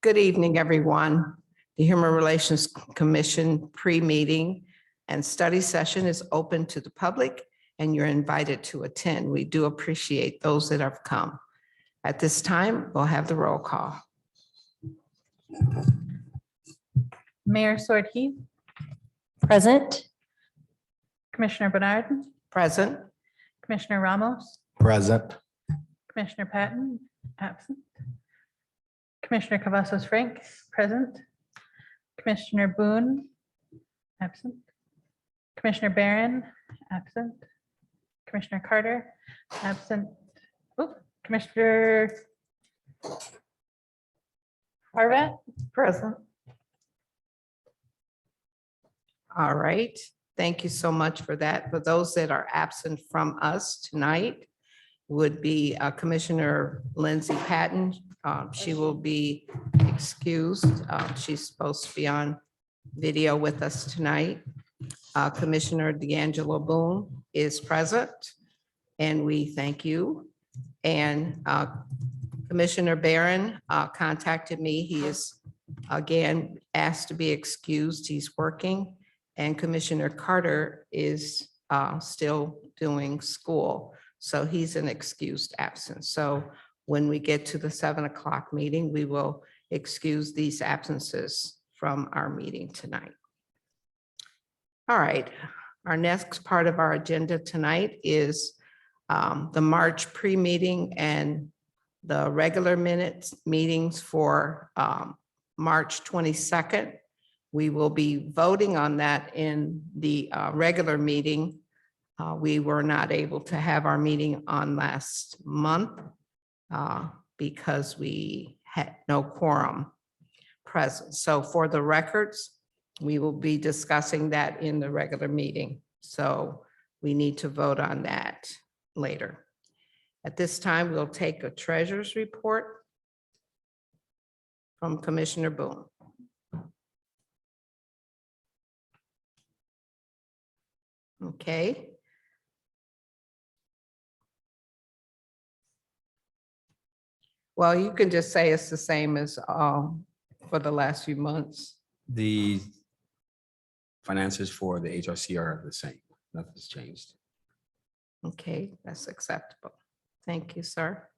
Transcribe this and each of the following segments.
Good evening, everyone. The Human Relations Commission pre-meeting and study session is open to the public, and you're invited to attend. We do appreciate those that have come. At this time, we'll have the roll call. Mayor Sword-Heath, Present. Commissioner Bernard, Present. Commissioner Ramos, Present. Commissioner Patton, absent. Commissioner Cavazos Frank, present. Commissioner Boone, absent. Commissioner Barron, absent. Commissioner Carter, absent. Oh, Commissioner Horvat, present. All right. Thank you so much for that. For those that are absent from us tonight would be Commissioner Lindsay Patton. She will be excused. She's supposed to be on video with us tonight. Commissioner D'Angelo Boone is present, and we thank you. And Commissioner Barron contacted me. He is again asked to be excused. He's working. And Commissioner Carter is still doing school. So he's an excused absence. So when we get to the 7 o'clock meeting, we will excuse these absences from our meeting tonight. All right, our next part of our agenda tonight is the March pre-meeting and the regular meetings for March 22nd. We will be voting on that in the regular meeting. We were not able to have our meeting on last month because we had no quorum present. So for the records, we will be discussing that in the regular meeting. So we need to vote on that later. At this time, we'll take a treasurer's report from Commissioner Boone. Okay. Well, you can just say it's the same as for the last few months. The finances for the HRC are the same. Nothing's changed. Okay, that's acceptable. Thank you, sir.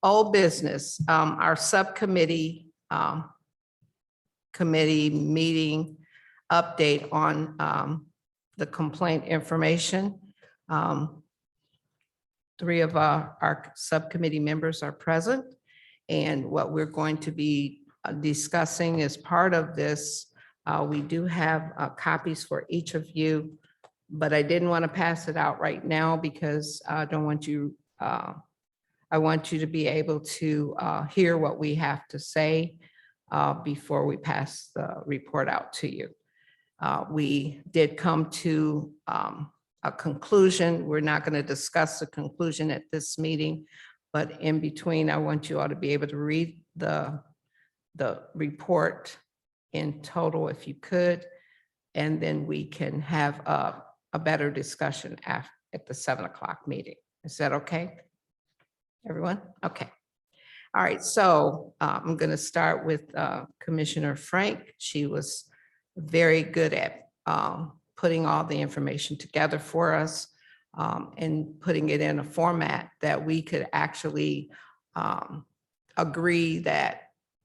Old business, our subcommittee committee meeting update on the complaint information. 3 of our subcommittee members are present, and what we're going to be discussing as part of this, we do have copies for each of you, but I didn't want to pass it out right now because I don't want you, I want you to be able to hear what we have to say before we pass the report out to you. We did come to a conclusion. We're not going to discuss the conclusion at this meeting, but in between, I want you all to be able to read the report in total if you could, and then we can have a better discussion at the 7 o'clock meeting. Is that okay? Everyone? Okay. All right, so I'm going to start with Commissioner Frank. She was very good at putting all the information together for us and putting it in a format that we could actually agree that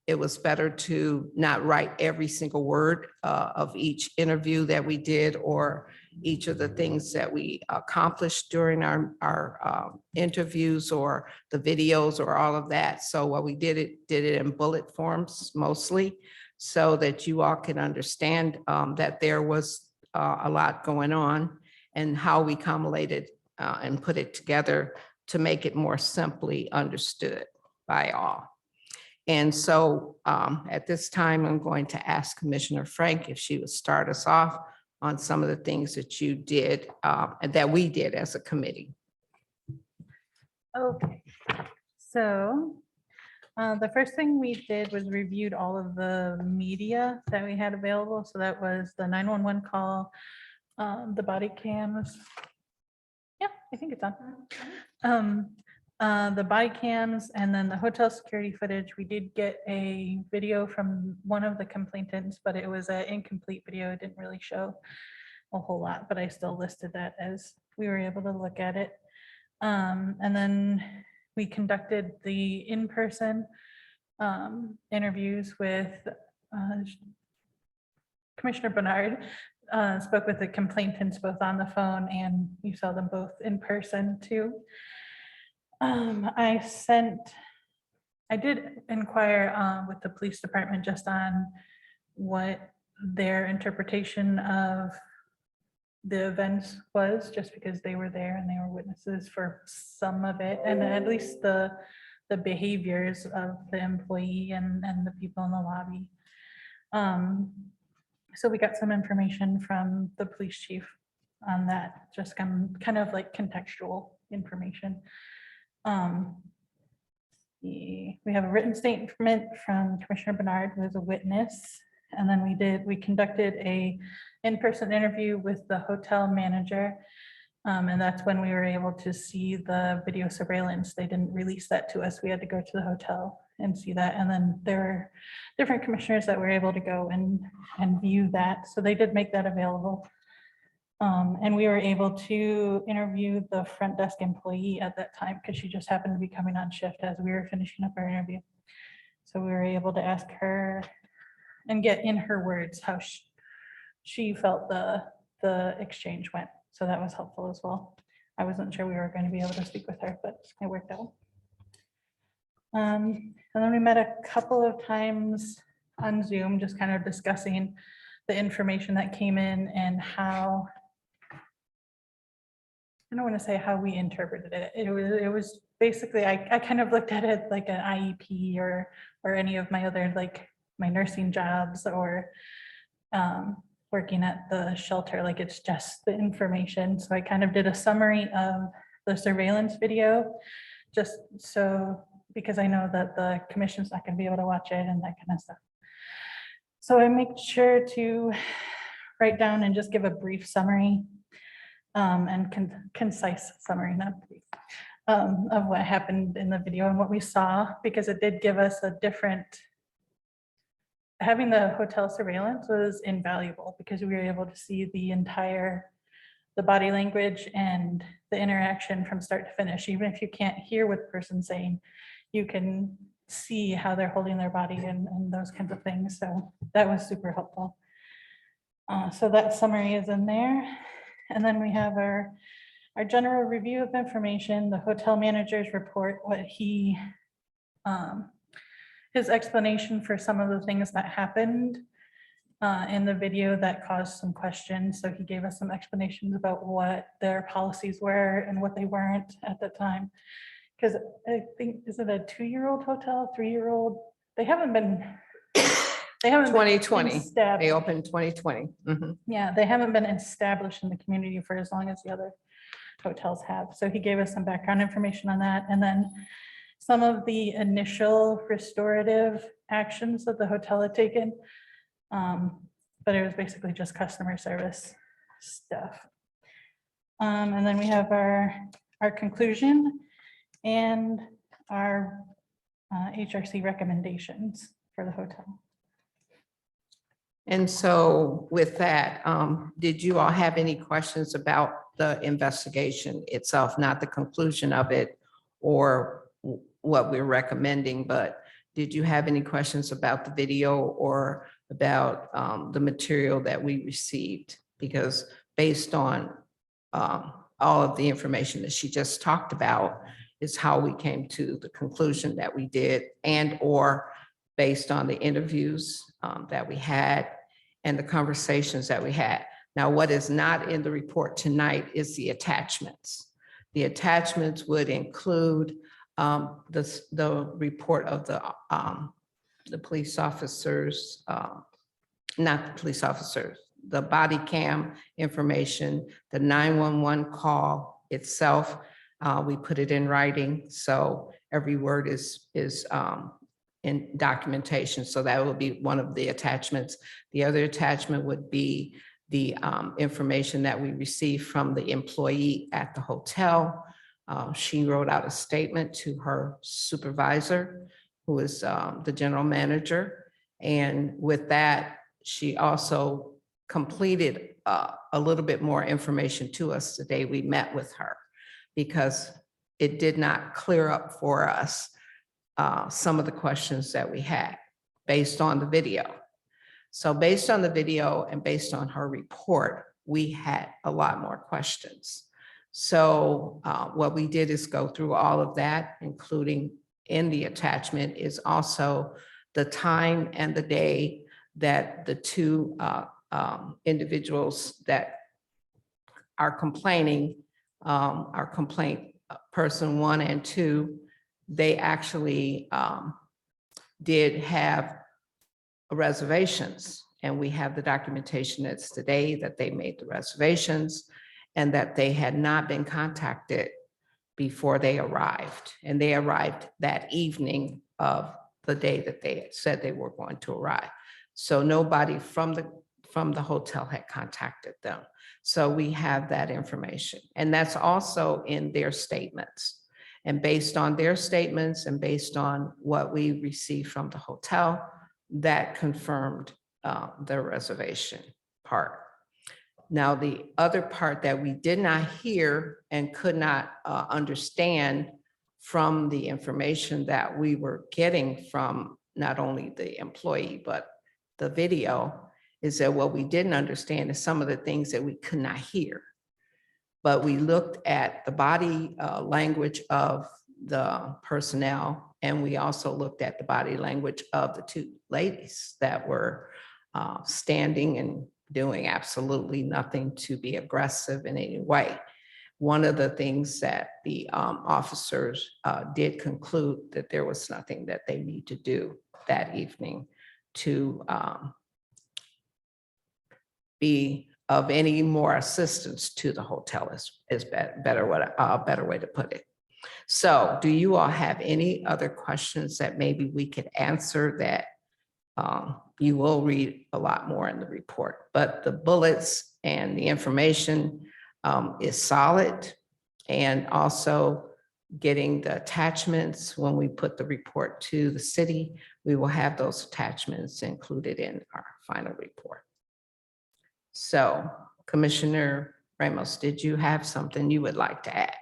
it was better to not write every single word of each interview that we did or each of the things that we accomplished during our interviews or the videos or all of that. So what we did it in bullet forms mostly, so that you all can understand that there was a lot going on and how we accumulated and put it together to make it more simply understood by all. And so at this time, I'm going to ask Commissioner Frank if she would start us off on some of the things that you did and that we did as a committee. Okay, so the first thing we did was reviewed all of the media that we had available. So that was the 911 call, the body cams. Yeah, I think it's on. The body cams and then the hotel security footage, we did get a video from one of the complainants, but it was an incomplete video. It didn't really show a whole lot, but I still listed that as we were able to look at it. And then we conducted the in-person interviews with Commissioner Bernard, spoke with the complainants both on the phone, and you saw them both in person too. I did inquire with the police department just on what their interpretation of the events was, just because they were there and they were witnesses for some of it, and at least the behaviors of the employee and the people in the lobby. So we got some information from the police chief on that, just kind of like contextual information. We have a written statement from Commissioner Bernard, who is a witness. And then we conducted a in-person interview with the hotel manager. And that's when we were able to see the video surveillance. They didn't release that to us. We had to go to the hotel and see that. And then there were different commissioners that were able to go and view that. So they did make that available. And we were able to interview the front desk employee at that time because she just happened to be coming on shift as we were finishing up our interview. So we were able to ask her and get in her words how she felt the exchange went. So that was helpful as well. I wasn't sure we were going to be able to speak with her, but it worked out. And then we met a couple of times on Zoom, just kind of discussing the information that came in and how, I don't want to say how we interpreted it. It was basically, I kind of looked at it like an IEP or any of my other, like my nursing jobs or working at the shelter, like it's just the information. So I kind of did a summary of the surveillance video, just so, because I know that the commission's not going to be able to watch it and that kind of stuff. So I make sure to write down and just give a brief summary and concise summary, not brief, of what happened in the video and what we saw, because it did give us a different, having the hotel surveillance was invaluable because we were able to see the body language and the interaction from start to finish. Even if you can't hear what the person's saying, you can see how they're holding their body and those kinds of things. So that was super helpful. So that summary is in there. And then we have our general review of information, the hotel manager's report, what he, his explanation for some of the things that happened in the video that caused some questions. So he gave us some explanations about what their policies were and what they weren't at the time. Because I think, is it a 2-year-old hotel, 3-year-old? They haven't been 2020, they established. opened 2020. Mhm. Yeah, they haven't been established in the community for as long as the other hotels have. So he gave us some background information on that. And then some of the initial restorative actions that the hotel had taken. But it was basically just customer service stuff. And then we have our conclusion and our HRC recommendations for the hotel. And so with that, did you all have any questions about the investigation itself, not the conclusion of it or what we're recommending, but did you have any questions about the video or about the material that we received? Because based on all of the information that she just talked about is how we came to the conclusion that we did, and or based on the interviews that we had and the conversations that we had. Now, what is not in the report tonight is the attachments. The attachments would include the report of the police officers, not the police officers, the body cam information, the 911 call itself. We put it in writing, so every word is in documentation. So that will be one of the attachments. The other attachment would be the information that we received from the employee at the hotel. She wrote out a statement to her supervisor, who is the general manager. And with that, she also completed a little bit more information to us the day we met with her, because it did not clear up for us some of the questions that we had based on the video. So based on the video and based on her report, we had a lot more questions. So what we did is go through all of that, including in the attachment is also the time and the day that the two individuals that are complaining, our complaint person 1 and 2, they actually did have reservations. And we have the documentation that's today that they made the reservations and that they had not been contacted before they arrived. And they arrived that evening of the day that they had said they were going to arrive. So nobody from the hotel had contacted them. So we have that information. And that's also in their statements. And based on their statements and based on what we received from the hotel, that confirmed the reservation part. Now, the other part that we did not hear and could not understand from the information that we were getting from not only the employee, but the video, is that what we didn't understand is some of the things that we could not hear. But we looked at the body language of the personnel, and we also looked at the body language of the two ladies that were standing and doing absolutely nothing to be aggressive in any way. One of the things that the officers did conclude that there was nothing that they need to do that evening to be of any more assistance to the hotel is a better way to put it. So do you all have any other questions that maybe we could answer that you will read a lot more in the report, but the bullets and the information is solid. And also getting the attachments when we put the report to the city, we will have those attachments included in our final report. So Commissioner Ramos, did you have something you would like to add?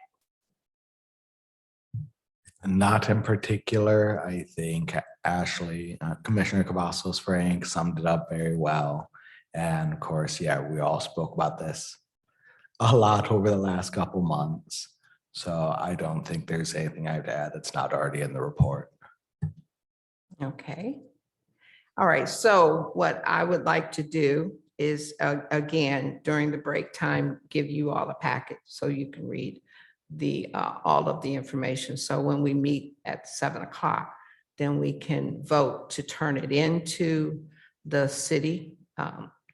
Not in particular. I think Ashley, Commissioner Cavazos Frank summed it up very well. And of course, yeah, we all spoke about this a lot over the last couple months. So I don't think there's anything I have to add that's not already in the report. Okay. All right. So what I would like to do is, again, during the break time, give you all a packet so you can read all of the information. So when we meet at 7 o'clock, then we can vote to turn it into the city,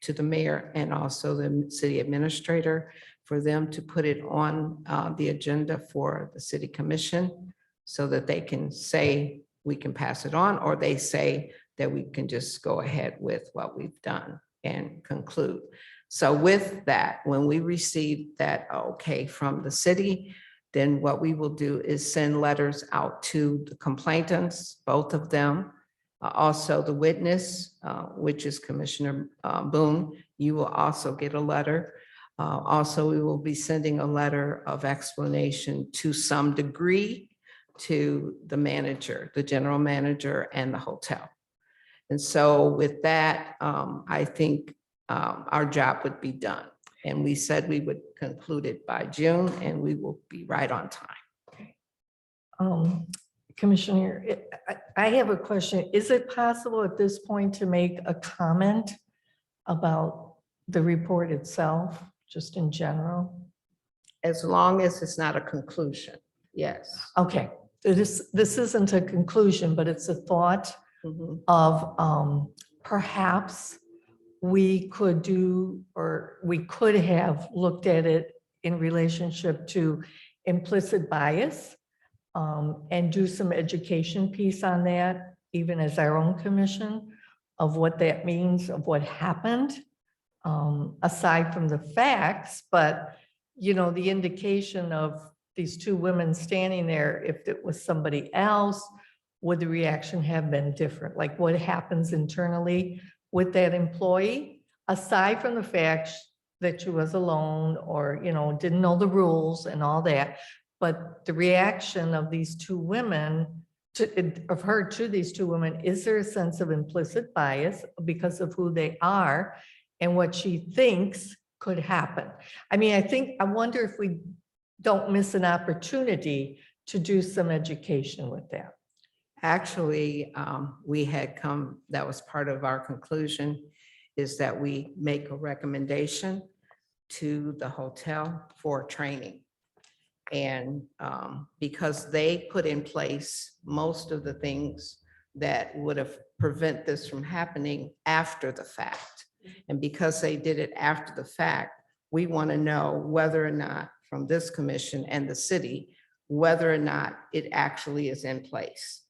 to the mayor and also the city administrator, for them to put it on the agenda for the city commission so that they can say we can pass it on, or they say that we can just go ahead with what we've done and conclude. So with that, when we receive that okay from the city, then what we will do is send letters out to the complainants, both of them. Also the witness, which is Commissioner Boone, you will also get a letter. Also, we will be sending a letter of explanation to some degree to the manager, the general manager and the hotel. And so with that, I think our job would be done. And we said we would conclude it by June, and we will be right on time. Commissioner, I have a question. Is it possible at this point to make a comment about the report itself, just in general? As long as it's not a conclusion, yes. Okay, this isn't a conclusion, but it's a thought Mhm. of perhaps we could do, or we could have looked at it in relationship to implicit bias, and do some education piece on that, even as our own commission, of what that means, of what happened, aside from the facts, but, you know, the indication of these two women standing there, if it was somebody else, would the reaction have been different? Like what happens internally with that employee, aside from the fact that she was alone or, you know, didn't know the rules and all that, but the reaction of these two women, of her to these two women, is there a sense of implicit bias because of who they are and what she thinks could happen? I mean, I wonder if we don't miss an opportunity to do some education with that. Actually, we had come, that was part of our conclusion, is that we make a recommendation to the hotel for training. And because they put in place most of the things that would have prevent this from happening after the fact. And because they did it after the fact, we want to know whether or not from this commission and the city, whether or not it actually is in place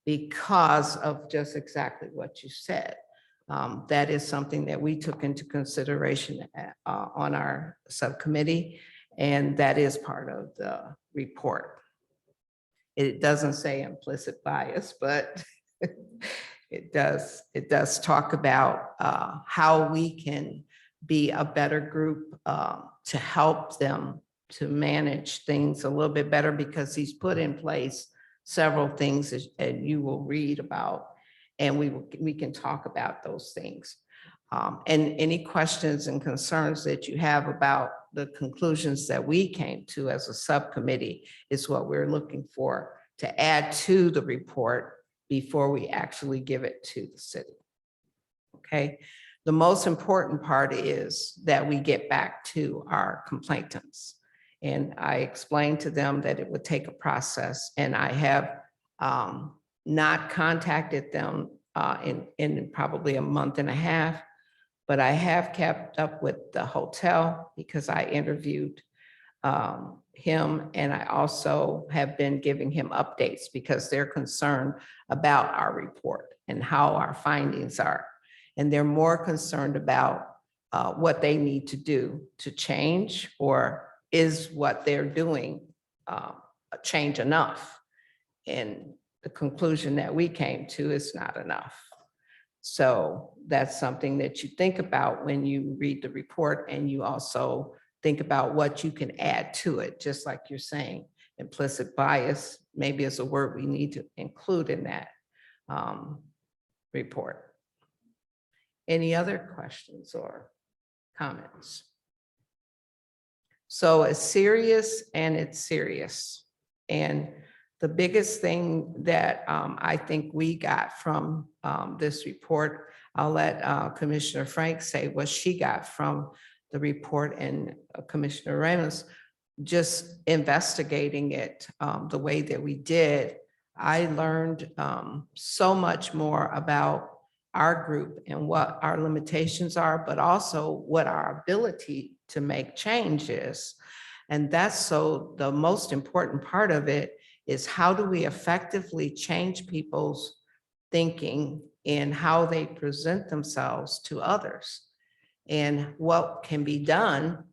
because of just exactly what you said. That is something that we took into consideration on our subcommittee, and that is part of the report. It doesn't say implicit bias, but it does talk about how we can be a better group to help them to manage things a little bit better, because he's put in place several things and you will read about, and we can talk about those things. And any questions and concerns that you have about the conclusions that we came to as a subcommittee is what we're looking for to add to the report before we actually give it to the city. Okay. The most important part is that we get back to our complainants. And I explained to them that it would take a process, and I have not contacted them in probably a month and a half, but I have kept up with the hotel because I interviewed him, and I also have been giving him updates because they're concerned about our report and how our findings are. And they're more concerned about what they need to do to change, or is what they're doing change enough? And the conclusion that we came to is not enough. So that's something that you think about when you read the report, and you also think about what you can add to it, just like you're saying, implicit bias maybe is a word we need to include in that report. Any other questions or comments? So it's serious, and it's serious. And the biggest thing that I think we got from this report, I'll let Commissioner Frank say what she got from the report, and Commissioner Ramos, just investigating it the way that we did. I learned so much more about our group and what our limitations are, but also what our ability to make change is. And that's so the most important part of it is, how do we effectively change people's thinking in how they present themselves to others, and what can be done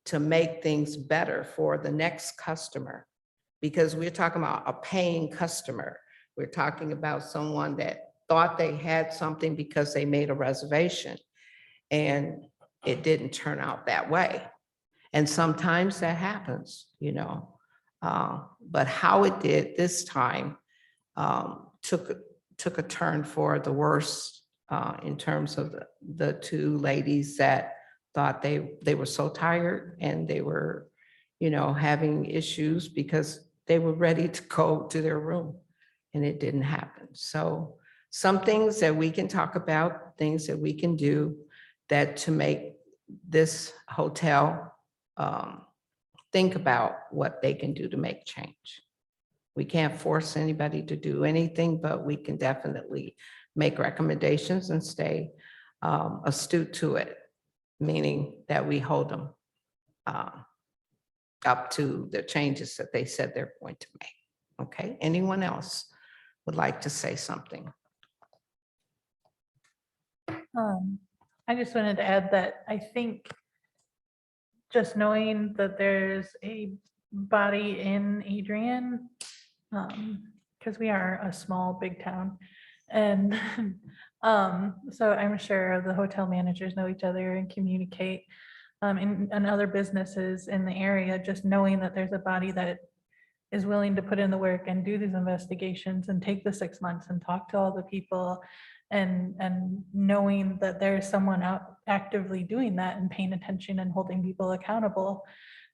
to make things better for the next customer? Because we're talking about a paying customer. We're talking about someone that thought they had something because they made a reservation, and it didn't turn out that way. And sometimes that happens, you know. But how it did this time took a turn for the worse in terms of the two ladies that thought they were so tired, and they were, you know, having issues because they were ready to go to their room, and it didn't happen. So some things that we can talk about, things that we can do that to make this hotel think about what they can do to make change. We can't force anybody to do anything, but we can definitely make recommendations and stay astute to it, meaning that we hold them up to the changes that they said they're going to make. Okay, anyone else would like to say something? I just wanted to add that I think just knowing that there's a body in Adrian, because we are a small, big town. And so I'm sure the hotel managers know each other and communicate. And other businesses in the area, just knowing that there's a body that is willing to put in the work and do these investigations and take the 6 months and talk to all the people. And knowing that there's someone out actively doing that and paying attention and holding people accountable,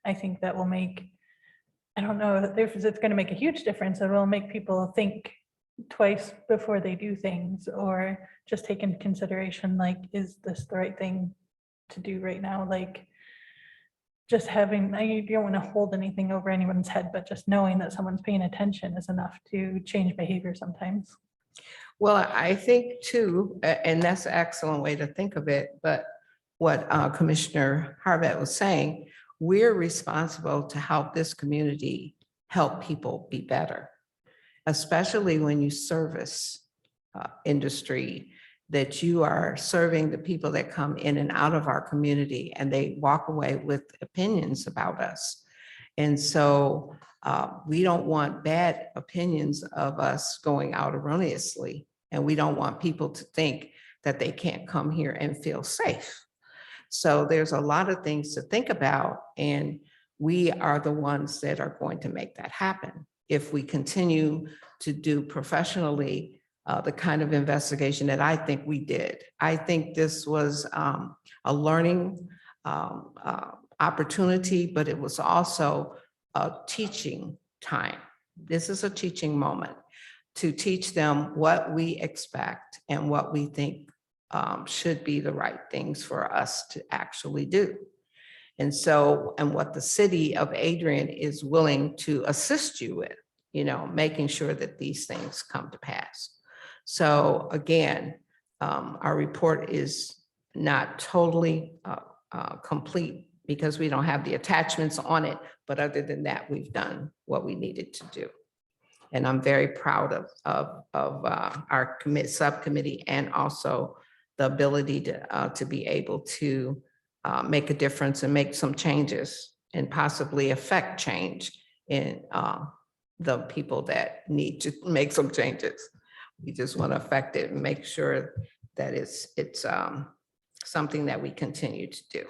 I think that will make, I don't know if it's going to make a huge difference. It will make people think twice before they do things, or just take into consideration, like, is this the right thing to do right now? Like, just having, you don't want to hold anything over anyone's head, but just knowing that someone's paying attention is enough to change behavior sometimes. Well, I think too, and that's an excellent way to think of it, but what Commissioner Harvett was saying, we're responsible to help this community help people be better, especially when you service industry, that you are serving the people that come in and out of our community, and they walk away with opinions about us. And so we don't want bad opinions of us going out erroneously. And we don't want people to think that they can't come here and feel safe. So there's a lot of things to think about, and we are the ones that are going to make that happen. If we continue to do professionally the kind of investigation that I think we did. I think this was a learning opportunity, but it was also a teaching time. This is a teaching moment to teach them what we expect and what we think should be the right things for us to actually do. And so, and what the city of Adrian is willing to assist you with, you know, making sure that these things come to pass. So again, our report is not totally complete because we don't have the attachments on it, but other than that, we've done what we needed to do. And I'm very proud of our subcommittee, and also the ability to be able to make a difference and make some changes and possibly affect change in the people that need to make some changes. We just want to affect it and make sure that it's something that we continue to do.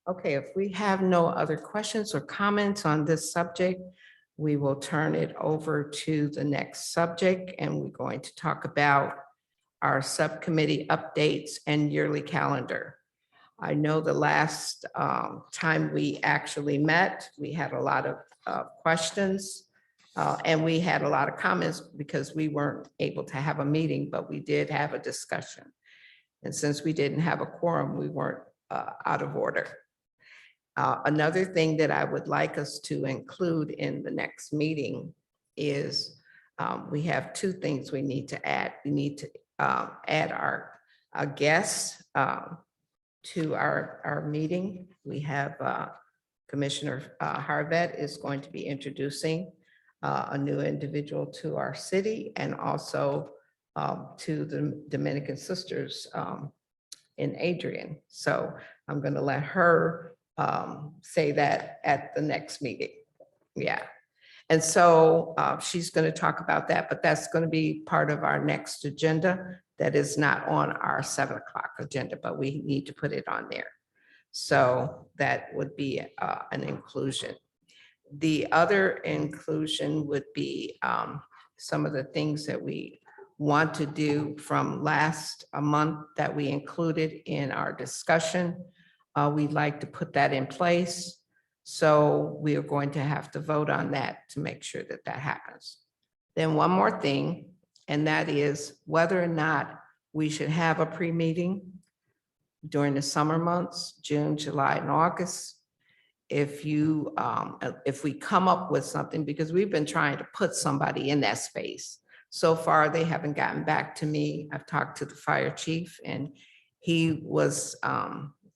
Okay, if we have no other questions or comments on this subject, we will turn it over to the next subject, and we're going to talk about our subcommittee updates and yearly calendar. I know the last time we actually met, we had a lot of questions and we had a lot of comments because we weren't able to have a meeting, but we did have a discussion. And since we didn't have a quorum, we weren't out of order. Another thing that I would like us to include in the next meeting is we have two things we need to add. We need to add our guests to our meeting. We have Commissioner Harvett is going to be introducing a new individual to our city, and also to the Dominican Sisters in Adrian. So I'm going to let her say that at the next meeting. Yeah. And so she's going to talk about that, but that's going to be part of our next agenda. That is not on our 7 o'clock agenda, but we need to put it on there. So that would be an inclusion. The other inclusion would be some of the things that we want to do from last month that we included in our discussion. We'd like to put that in place. So we are going to have to vote on that to make sure that that happens. Then one more thing, and that is whether or not we should have a pre-meeting during the summer months, June, July, and August. If we come up with something, because we've been trying to put somebody in that space. So far, they haven't gotten back to me. I've talked to the fire chief, and he was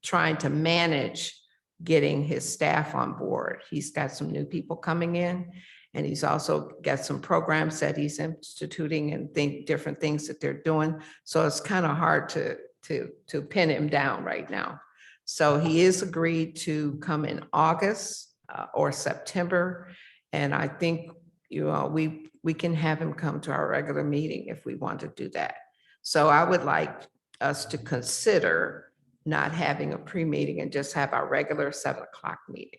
trying to manage getting his staff on board. He's got some new people coming in, and he's also got some programs that he's instituting and different things that they're doing. So it's kind of hard to to pin him down right now. So he is agreed to come in August or September. And I think, we can have him come to our regular meeting if we want to do that. So I would like us to consider not having a pre-meeting and just have our regular 7 o'clock meeting.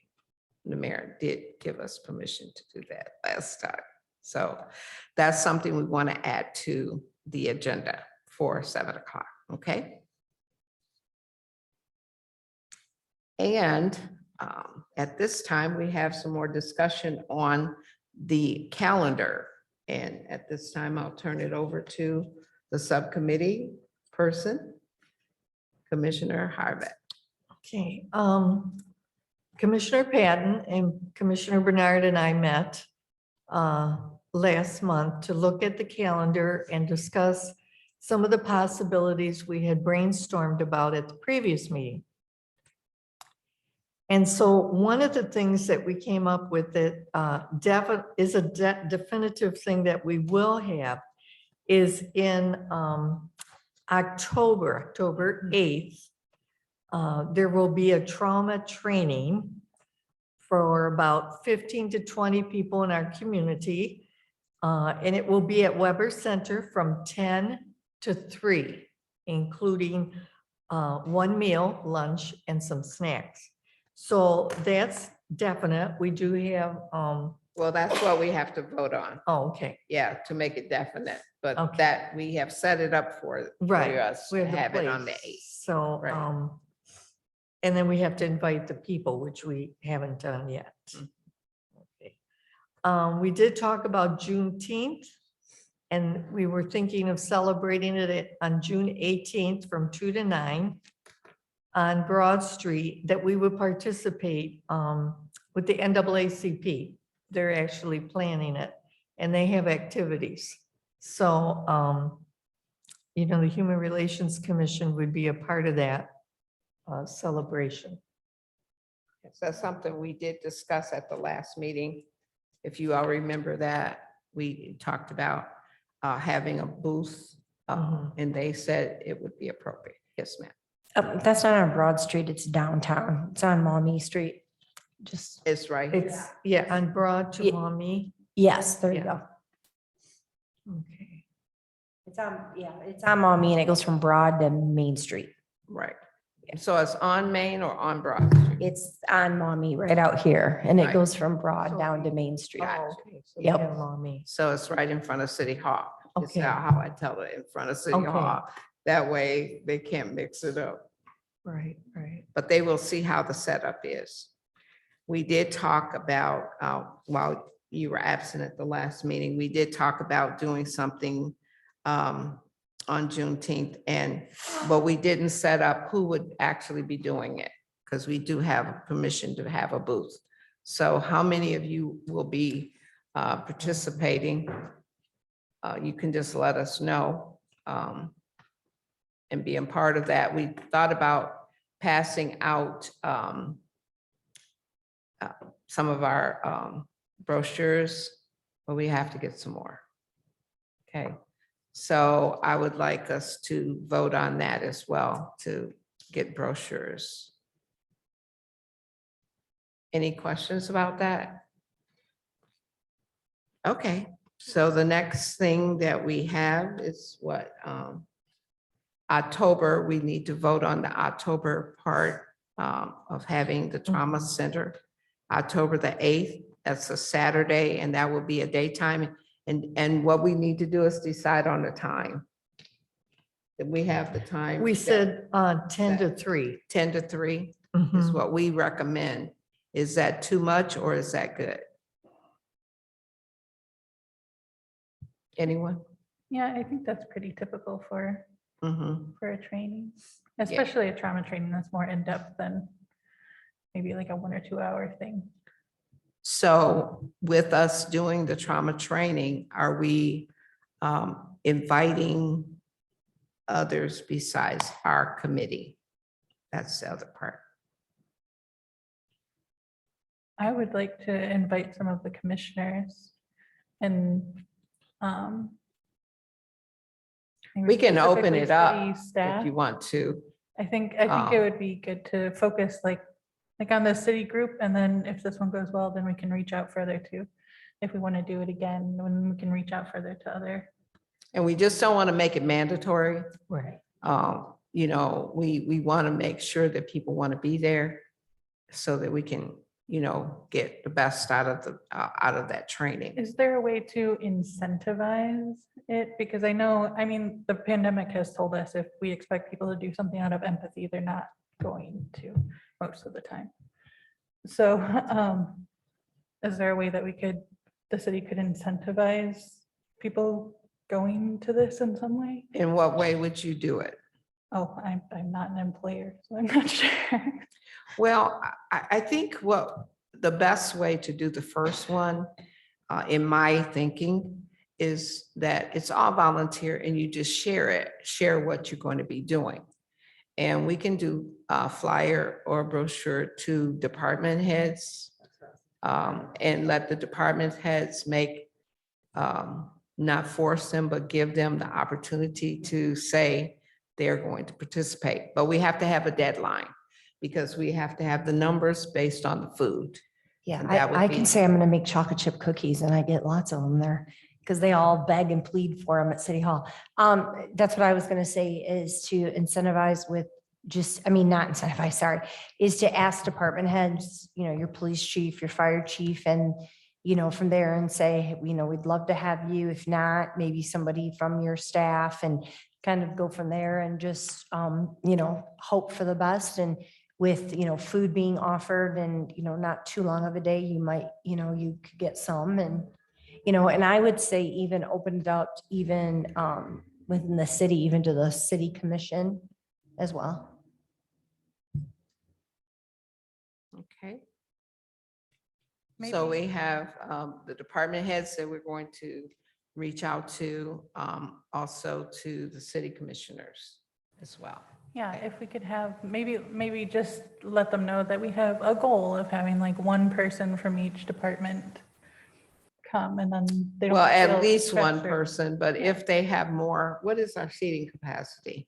The mayor did give us permission to do that last time. So that's something we want to add to the agenda for 7 o'clock, okay? And at this time, we have some more discussion on the calendar. And at this time, I'll turn it over to the subcommittee person, Commissioner Harvett. Okay, Commissioner Patton and Commissioner Bernard and I met last month to look at the calendar and discuss some of the possibilities we had brainstormed about at the previous meeting. And so one of the things that we came up with that is a definitive thing that we will have is in October 8th. There will be a trauma training for about 15 to 20 people in our community. And it will be at Weber Center from 10 to 3, including one meal, lunch, and some snacks. So that's definite. We do have, Well, that's what we have to vote on. oh, okay, Yeah, to make it definite, but Okay. that we have set it up for right. us We to have the have it on the place. 8th. So, Right. and then we have to invite the people, which we haven't done yet. Mm. Okay. We did talk about Juneteenth, and we were thinking of celebrating it on June 18th from 2 to 9 on Broad Street, that we would participate with the NAACP. They're actually planning it, and they have activities. So, the Human Relations Commission would be a part of that celebration. So that's something we did discuss at the last meeting. If you all remember that, we talked about having a booth, and they said it would be appropriate. Yes, ma'am. That's not on Broad Street, it's downtown. It's on Maumee Street. Just, It's right here. It's, yeah, on Broad to Yeah. Maumee. yes, there you Yeah. go. Okay. It's on Maumee and it goes from Broad to Main Street. Right. So it's on Main or on Broad Street? It's on Maumee right out here and it Right. goes from Broad down to Main Street. Oh, okay. So Yep. yeah, Maumee. So it's right in front of City Hall. It's Okay. how I tell it, in front of City Okay. Hall. That way they can't mix it up. Right, right. But they will see how the setup is. We did talk about, while you were absent at the last meeting, we did talk about doing something on Juneteenth, but we didn't set up who would actually be doing it, because we do have permission to have a booth. So how many of you will be participating? You can just let us know and be a part of that. We thought about passing out some of our brochures, but we have to get some more. Okay, so I would like us to vote on that as well, to get brochures. Any questions about that? Okay, so the next thing that we have is what? October, we need to vote on the October part of having the trauma center. October the 8th, that's a Saturday, and that will be a daytime. And what we need to do is decide on the time. That we have the time. We said 10 to 3. 10 to 3 is Mhm. what we recommend. Is that too much or is that good? Anyone? Yeah, I think that's pretty typical for Mhm. a training, especially a trauma training that's more in-depth than maybe like a 1 or 2 hour thing. So with us doing the trauma training, are we inviting others besides our committee? That's the other part. I would like to invite some of the commissioners and think We can open specifically it up city if staff. you want to. I think it Um, would be good to focus like on the city group, and then if this one goes well, then we can reach out further too. If we want to do it again, then we can reach out further to other. And we just don't want to make it mandatory. Right. You know, we want to make sure that people want to be there so that we can, you know, get the best out of that training. Is there a way to incentivize it? Because I know, I mean, the pandemic has told us if we expect people to do something out of empathy, they're not going to most of the time. So is there a way that the city could incentivize people going to this in some way? In what way would you do it? Oh, I'm not an employer, so I'm not sure. Well, I think what the best way to do the first one, in my thinking, is that it's all volunteer and you just share what you're going to be doing. And we can do a flyer or brochure to department heads, and let the department heads make, not force them, but give them the opportunity to say they're going to participate. But we have to have a deadline because we have to have the numbers based on the food. Yeah, And that would I be- can say I'm gonna make chocolate chip cookies and I get lots of them there because they all beg and plead for them at City Hall. That's what I was gonna say is to incentivize with not incentivize, sorry, is to ask department heads, you know, your police chief, your fire chief, and, you know, from there and say, you know, we'd love to have you. If not, maybe somebody from your staff, and kind of go from there and just, you know, hope for the best. And with, you know, food being offered and, you know, not too long of a day, you might, you know, you could get some. And, you know, and I would say even open it up even within the city, even to the city commission as well. Okay. So Maybe- we have the department heads that we're going to reach out to, also to the city commissioners as well. Yeah, if we could have, maybe just let them know that we have a goal of having like one person from each department come, and then they don't. Well, at feel least one pressured. person, but if they have more, what is our seating capacity?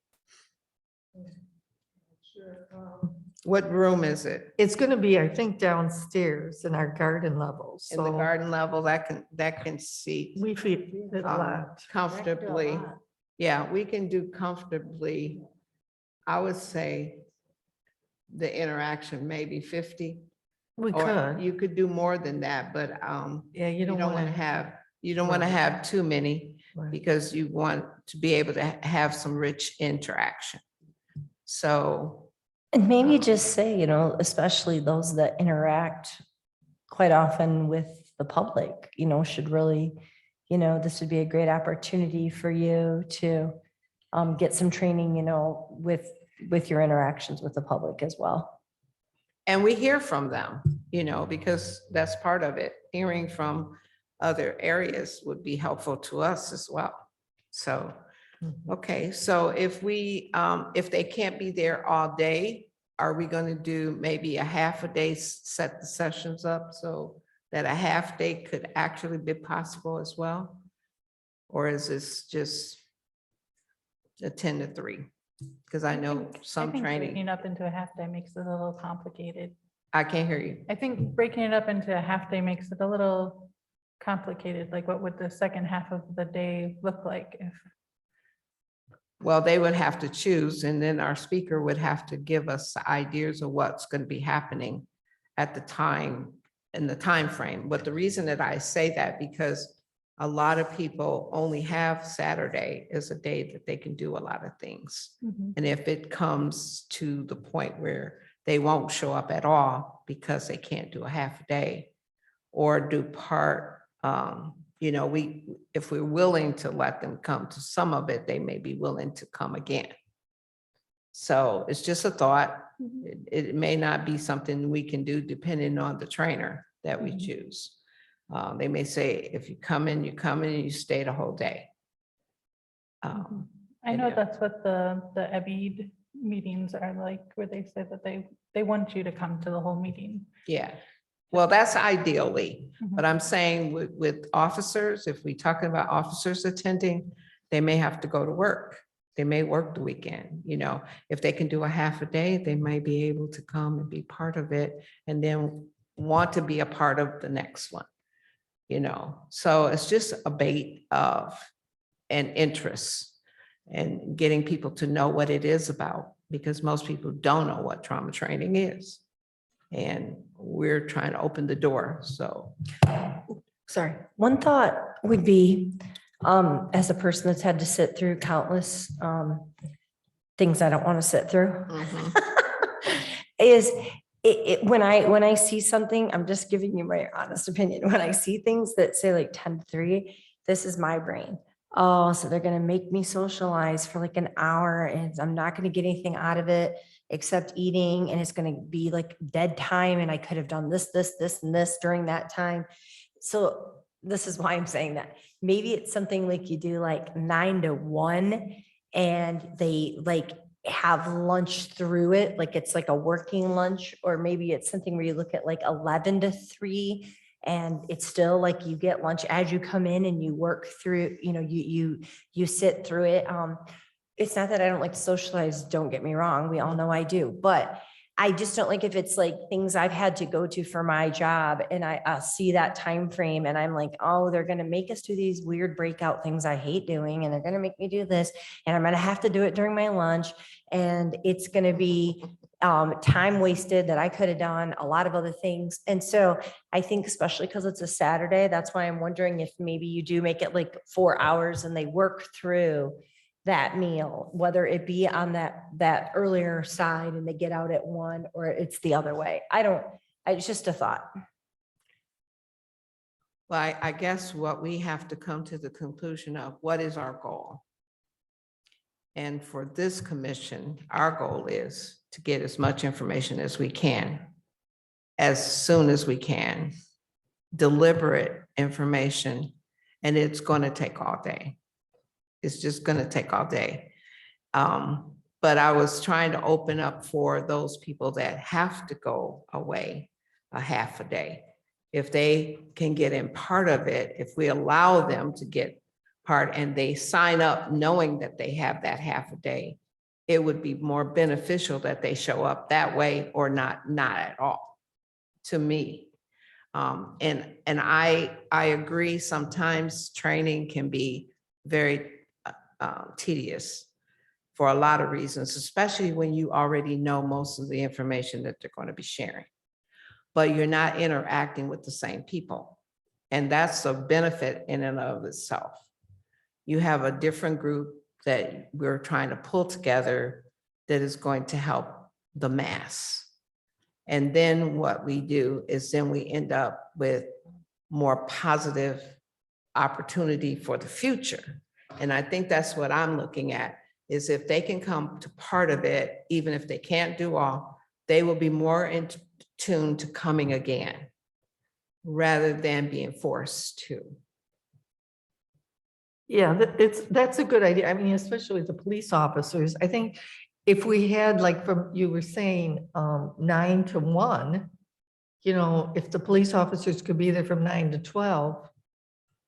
What room is it? It's going to be, I think, downstairs in our garden level. In the So garden level, that can seat we feed it a lot. comfortably. Yeah, we can do comfortably. I would say the interaction maybe 50. We Or could. you could do more than that, but Yeah, you don't want to have, you don't want to have too many because you want to be able to have some rich interaction. So, And maybe just say, you know, especially those that interact quite often with the public, you know, should really, you know, this would be a great opportunity for you to get some training, you know, with your interactions with the public as well. and we hear from them, you know, because that's part of it. Hearing from other areas would be helpful to us as well. So, okay, so if if they can't be there all day, are we going to do maybe a half a day, set the sessions up so that a half day could actually be possible as well? Or is this just a 10 to 3? Because I know some training, Breaking it up into a half day makes it a little complicated. I can't hear you. I think breaking it up into a half day makes it a little complicated. Like, what would the second half of the day look like if? Well, they would have to choose, and then our speaker would have to give us ideas of what's going to be happening at the time, in the time frame. But the reason that I say that, because a lot of people only have Saturday as a day that they can do a lot of things. And if it comes to the point where they won't show up at all because they can't do a half a day or do part, you know, if we're willing to let them come to some of it, they may be willing to come again. So it's just a thought. It may not be something we can do depending on the trainer that we choose. They may say, if you come in, you come in and you stay the whole day. I know that's what the EBID meetings are like, where they say that they want you to come to the whole meeting. Yeah, well, that's ideally, but I'm saying with officers, if we're talking about officers attending, they may have to go to work. They may work the weekend, if they can do a half a day, they may be able to come and be part of it and then want to be a part of the next one. So it's just a bait of an interest and getting people to know what it is about, because most people don't know what trauma training is. And we're trying to open the door, so. Sorry, one thought would be, as a person that's had to sit through countless things I don't want to sit through, is when I see something, I'm just giving you my honest opinion. When I see things that say like 10 to 3, this is my brain. Oh, so they're going to make me socialize for like an hour and I'm not going to get anything out of it except eating. And it's going to be like dead time. And I could have done this, and this during that time. So this is why I'm saying that. Maybe it's something like you do like 9 to 1 and they like have lunch through it. Like it's like a working lunch, or maybe it's something where you look at like 11 to 3 and it's still like you get lunch as you come in and you work through, you sit through it. It's not that I don't like to socialize. Don't get me wrong. We all know I do, but I just don't like if it's like things I've had to go to for my job and I see that time frame and I'm like, oh, they're going to make us do these weird breakout things I hate doing. And they're going to make me do this. And I'm going to have to do it during my lunch. And it's going to be time wasted that I could have done a lot of other things. And so I think especially because it's a Saturday, that's why I'm wondering if maybe you do make it like 4 hours and they work through that meal, whether it be on that earlier side and they get out at 1 or it's the other way. It's just a thought. Well, I guess what we have to come to the conclusion of, what is our goal? And for this commission, our goal is to get as much information as we can, as soon as we can, deliberate information, and it's going to take all day. It's just going to take all day. But I was trying to open up for those people that have to go away a half a day. If they can get in part of it, if we allow them to get part and they sign up knowing that they have that half a day, it would be more beneficial that they show up that way or not at all, to me. And I agree, sometimes training can be very tedious for a lot of reasons, especially when you already know most of the information that they're going to be sharing, but you're not interacting with the same people. And that's a benefit in and of itself. You have a different group that we're trying to pull together that is going to help the mass. And then what we do is then we end up with more positive opportunity for the future. And I think that's what I'm looking at, is if they can come to part of it, even if they can't do all, they will be more in tune to coming again, rather than being forced to. Yeah, that's a good idea. I mean, especially the police officers. I think if we had, like, from, you were saying, 9 to 1, if the police officers could be there from 9 to 12,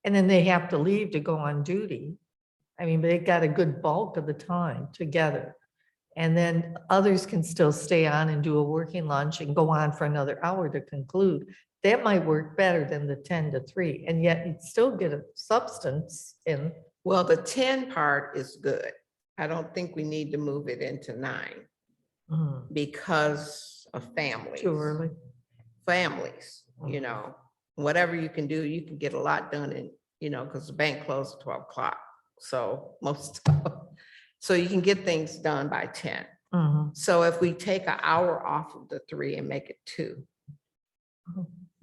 and then they have to leave to go on duty. I mean, but they got a good bulk of the time together. And then others can still stay on and do a working lunch and go on for another hour to conclude. That might work better than the 10 to 3, and yet you'd still get a substance in. Well, the 10 part is good. I don't think we need to move it into 9 because of families. Too early. Families, whatever you can do, you can get a lot done in, because the bank closed at 12 o'clock. So so you can get things done by 10. So if we take an hour off of the 3 and make it 2,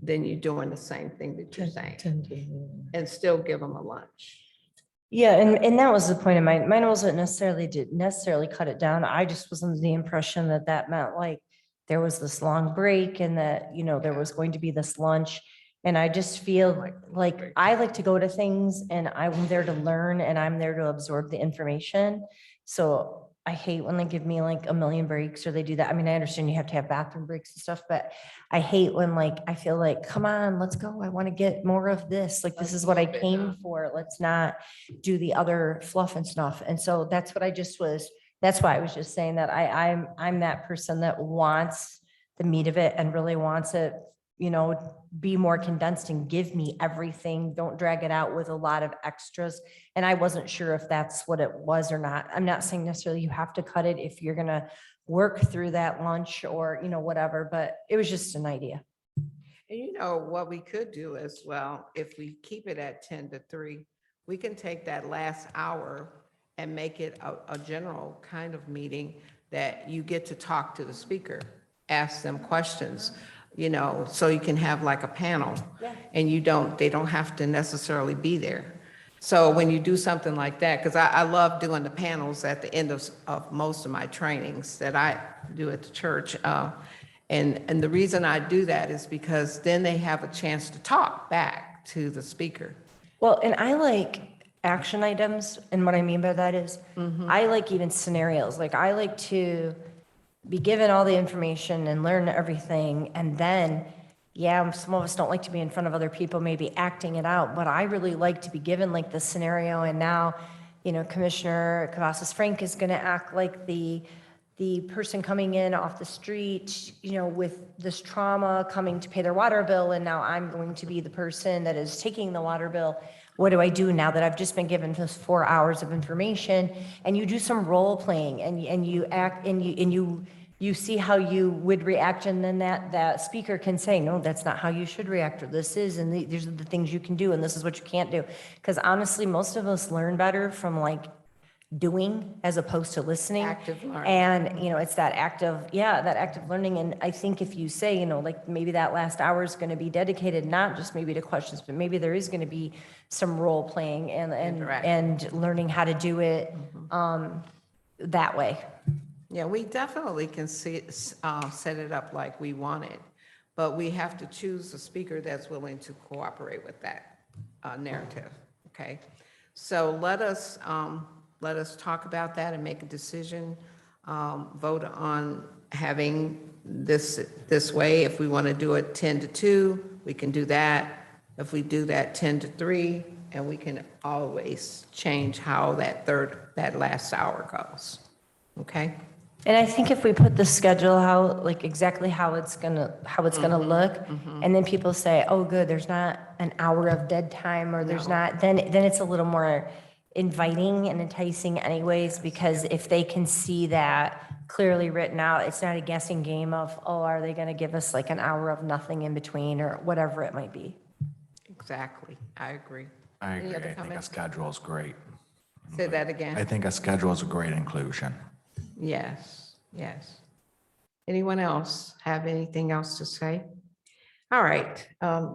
then you're doing the same thing that you're saying, and still give them a lunch. Yeah, and that was the point of mine. Mine wasn't necessarily cut it down. I just was under the impression that meant like there was this long break and that, there was going to be this lunch. And I just feel like I like to go to things and I'm there to learn and I'm there to absorb the information. So I hate when they give me like a million breaks or they do that. I mean, I understand you have to have bathroom breaks and stuff, but I hate when like, I feel like, come on, let's go. I want to get more of this. Like, this is what I came for. Let's not do the other fluff and stuff. And so that's what I just was, that's why I was just saying that I'm that person that wants the meat of it and really wants it, you know, be more condensed and give me everything. Don't drag it out with a lot of extras. And I wasn't sure if that's what it was or not. I'm not saying necessarily you have to cut it if you're gonna work through that lunch or, you know, whatever, but it was just an idea. And you know, what we could do as well, if we keep it at 10 to 3, we can take that last hour and make it a general kind of meeting that you get to talk to the speaker, ask them questions, you know, so you can have like a panel. And they don't have to necessarily be there. So when you do something like that, because I love doing the panels at the end of most of my trainings that I do at the church. And the reason I do that is because then they have a chance to talk back to the speaker. Well, and I like action items. And what I mean by that is I like even scenarios. Like I like to be given all the information and learn everything. And then, yeah, some of us don't like to be in front of other people, maybe acting it out, but I really like to be given like the scenario. And now, you know, Commissioner Cavazos Frank is going to act like the person coming in off the street, you know, with this trauma coming to pay their water bill. And now I'm going to be the person that is taking the water bill. What do I do now that I've just been given just 4 hours of information? And you do some role playing and you act and you see how you would react. And then that speaker can say, no, that's not how you should react, or this is, and these are the things you can do. And this is what you can't do. Because honestly, most of us learn better from like doing as opposed to listening. Active learning. And, you know, it's that active learning. And I think if you say, you know, like maybe that last hour is going to be dedicated, not just maybe to questions, but maybe there is going to be some role playing and learning how to do it that way. Yeah, we definitely can set it up like we want it, but we have to choose a speaker that's willing to cooperate with that narrative, okay? So let us talk about that and make a decision, vote on having this way. If we want to do it 10 to 2, we can do that. If we do that 10 to 3, and we can always change how that last hour goes, okay? And I think if we put the schedule, exactly how it's gonna look, and then people say, oh, good, there's not an hour of dead time, or there's not, then it's a little more inviting and enticing anyways, because if they can see that clearly written out, it's not a guessing game of, oh, are they gonna give us like an hour of nothing in between, or whatever it might be. Exactly, I agree. I Any agree. other I think a comments? schedule is great. Say that I again. think a schedule is a great inclusion. Yes, yes. Anyone else have anything else to say? All right,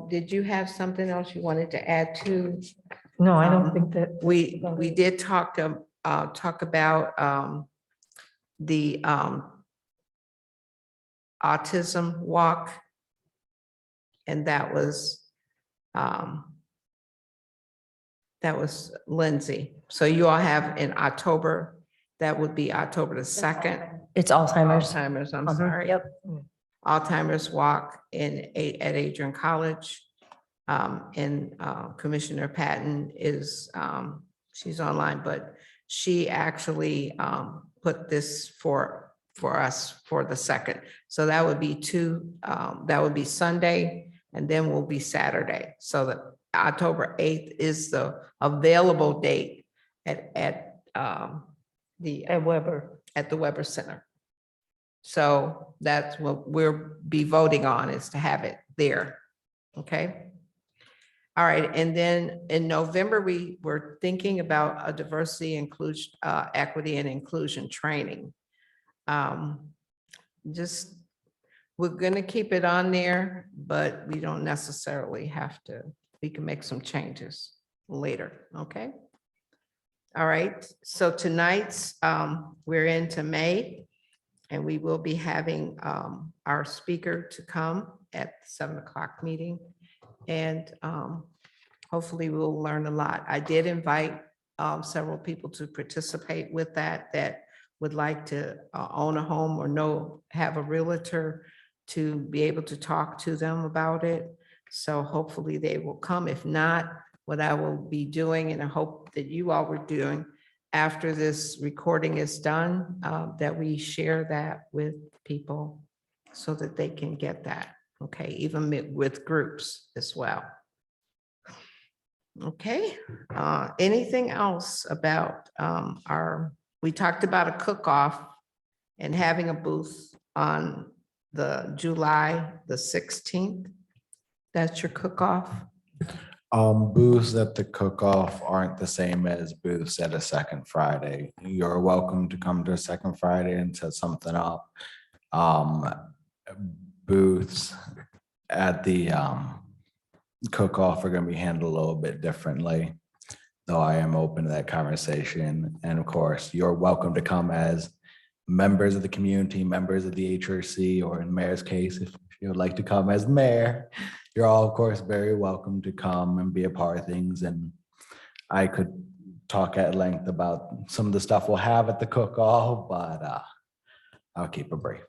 did you have something else you wanted to add to? No, I don't think that. We did talk about the autism walk. And that was Lindsay. So you all have in October, that would be October the 2nd. It's Alzheimer's. Alzheimer's, I'm Mhm, sorry. Yep. Alzheimer's walk at Adrian College. And Commissioner Patton is, she's online, but she actually put this for us for the 2nd. So that would be that would be Sunday, and then will be Saturday. So that October 8th is the available date at Weber. the Weber Center. So that's what we'll be voting on, is to have it there. Okay. All right. And then in November, we were thinking about a diversity, inclusion, equity and inclusion training. We're going to keep it on there, but we don't necessarily have to. We can make some changes later. Okay. All right. So tonight's, we're into May, and we will be having our speaker to come at 7 o'clock meeting. And hopefully we'll learn a lot. I did invite several people to participate with that would like to own a home or have a realtor to be able to talk to them about it. So hopefully they will come. If not, what I will be doing, and I hope that you all were doing, after this recording is done, that we share that with people so that they can get that, okay, even with groups as well. Okay, anything else about we talked about a cook-off and having a booth on the July the 16th. That's your cook-off? Booths at the cook-off aren't the same as booths at a second Friday. You're welcome to come to a second Friday and set something up. Booths at the cook-off are gonna be handled a little bit differently, though I am open to that conversation. And of course, you're welcome to come as members of the community, members of the HRC, or in mayor's case, if you would like to come as mayor, you're all, of course, very welcome to come and be a part of things. And I could talk at length about some of the stuff we'll have at the cook-off, but I'll keep it brief.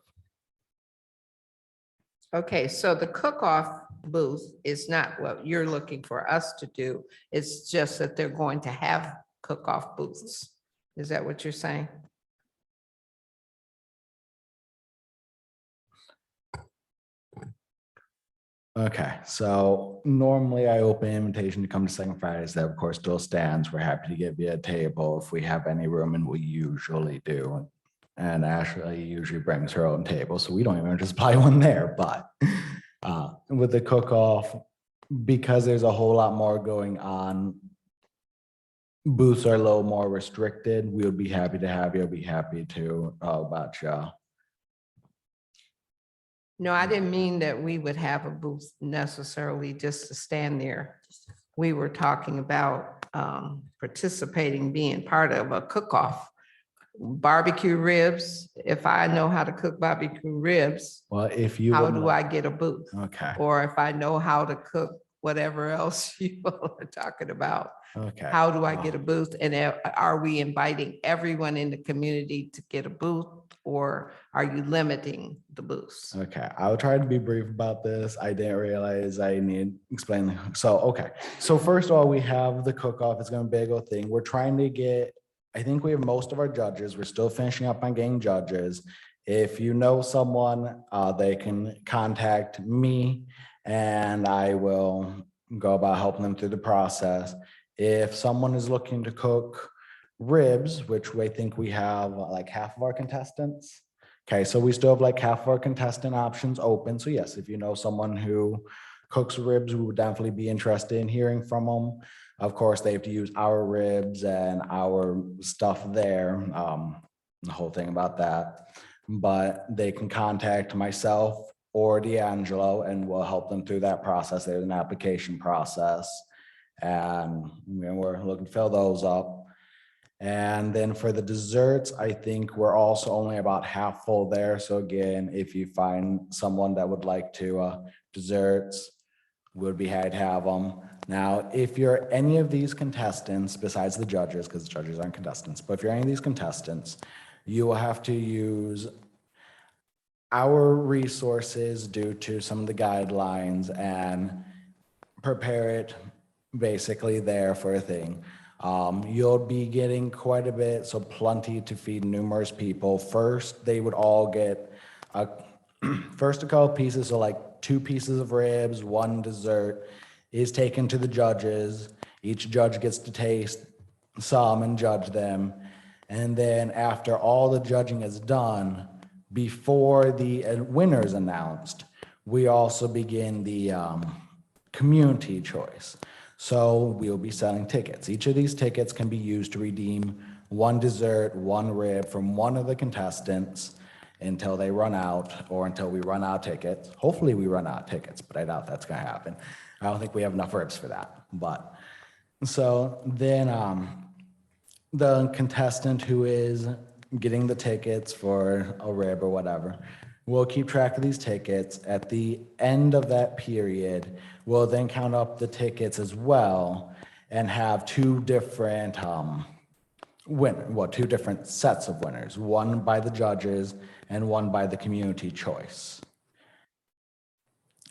Okay, so the cook-off booth is not what you're looking for us to do. It's just that they're going to have cook-off booths. Is that what you're saying? Okay, so normally I open invitation to come to second Fridays. That of course still stands. We're happy to give you a table if we have any room, and we usually do. And Ashley usually brings her own table, so we don't even just buy one there. But with the cook-off, because there's a whole lot more going on, booths are a little more restricted. We would be happy to have you. I'd be happy to about you. No, I didn't mean that we would have a booth necessarily just to stand there. We were talking about participating, being part of a cook-off. Barbecue ribs, if I know how to cook barbecue ribs, Well, if you how would do like- I get a booth? Okay, Or if I know how to cook whatever else you all are talking about, okay. how do I get a booth? And are we inviting everyone in the community to get a booth? Or are you limiting the booths? Okay, I'll try to be brief about this. I didn't realize I need to explain. So, okay. So first of all, we have the cook-off. It's gonna be a big thing. We're trying to get, I think we have most of our judges. We're still finishing up on getting judges. If you know someone, they can contact me and I will go about helping them through the process. If someone is looking to cook ribs, which we think we have like half of our contestants. Okay, so we still have like half of our contestant options open. So yes, if you know someone who cooks ribs, we would definitely be interested in hearing from them. Of course, they have to use our ribs and our stuff there, the whole thing about that. But they can contact myself or D'Angelo and we'll help them through that process. There's an application process. And we're looking to fill those up. And then for the desserts, I think we're also only about half full there. So again, if you find someone that would like to desserts, we'd be happy to have them. Now, if you're any of these contestants, besides the judges, because the judges aren't contestants, but if you're any of these contestants, you will have to use our resources due to some of the guidelines and prepare it basically there for a thing. You'll be getting quite a bit, so plenty to feed numerous people. First, they would all get first a couple pieces, so like 2 pieces of ribs, 1 dessert is taken to the judges. Each judge gets to taste some and judge them. And then after all the judging is done, before the winner is announced, we also begin the community choice. So we'll be selling tickets. Each of these tickets can be used to redeem 1 dessert, 1 rib from one of the contestants until they run out or until we run out tickets. Hopefully we run out tickets, but I doubt that's gonna happen. I don't think we have enough ribs for that. But so then the contestant who is getting the tickets for a rib or whatever, we'll keep track of these tickets. At the end of that period, we'll then count up the tickets as well and have 2 different two different sets of winners, one by the judges and one by the community choice.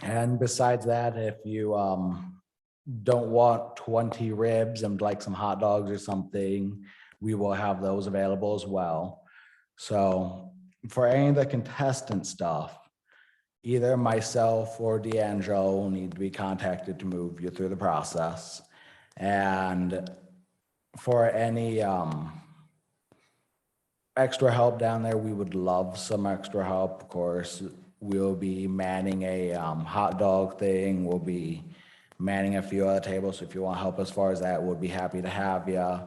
And besides that, if you don't want 20 ribs and like some hot dogs or something, we will have those available as well. So for any of the contestant stuff, either myself or D'Angelo need to be contacted to move you through the process. And for any extra help down there, we would love some extra help. Of course, we'll be manning a hot dog thing. We'll be manning a few other tables. So if you want help as far as that, we'll be happy to have you.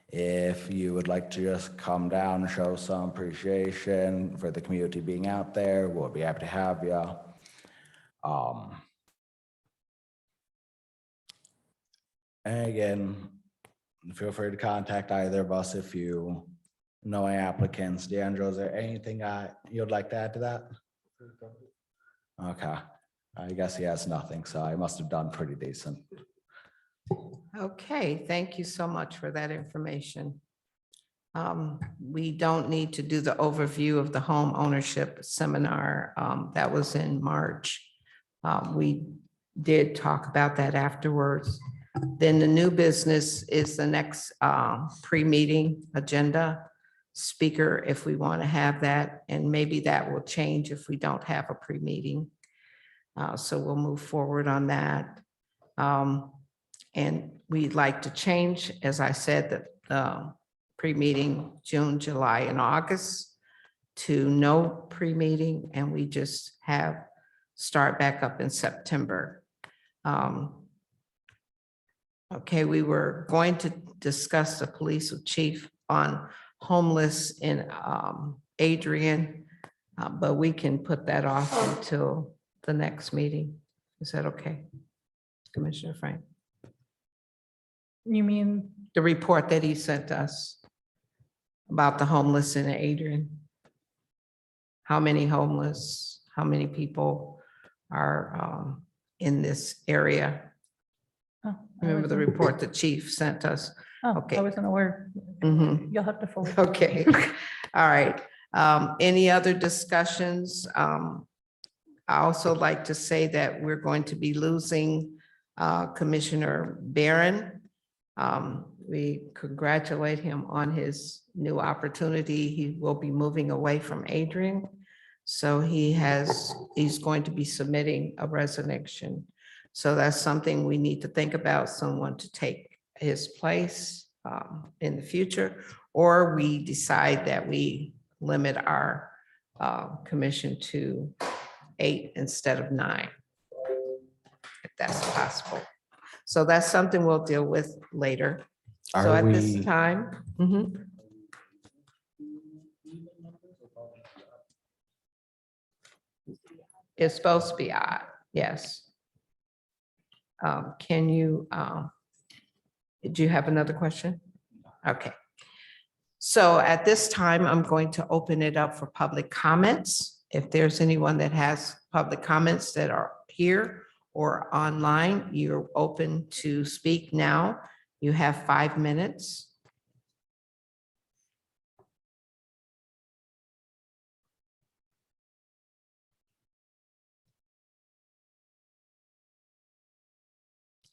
If you would like to just come down and show some appreciation for the community being out there, we'll be happy to have you. And again, feel free to contact either of us if you know any applicants. D'Angelo, is there anything you'd like to add to that? Okay, I guess he has nothing, so I must have done pretty decent. Okay, thank you so much for that information. We don't need to do the overview of the home ownership seminar. That was in March. We did talk about that afterwards. Then the new business is the next pre-meeting agenda speaker, if we want to have that, and maybe that will change if we don't have a pre-meeting. So we'll move forward on that. And we'd like to change, as I said, the pre-meeting June, July, and August to no pre-meeting, and we just start back up in September. Okay, we were going to discuss the police chief on homeless in Adrian, but we can put that off until the next meeting. Is that okay, Commissioner Frank? You mean, The report that he sent us about the homeless in Adrian. How many homeless, how many people are in this area? oh, Remember the report the chief sent us? Oh, Okay. I wasn't aware. Mhm. You'll have to forward. Okay, all right. Any other discussions? I also like to say that we're going to be losing Commissioner Barron. We congratulate him on his new opportunity. He will be moving away from Adrian. So he's going to be submitting a resignation. So that's something we need to think about, someone to take his place in the future, or we decide that we limit our commission to 8 instead of 9, if that's possible. So that's something we'll deal with later. So Are at this we- time, it's supposed to be odd, yes. Can you, do you have another question? Okay. So at this time, I'm going to open it up for public comments. If there's anyone that has public comments that are here or online, you're open to speak now. You have 5 minutes.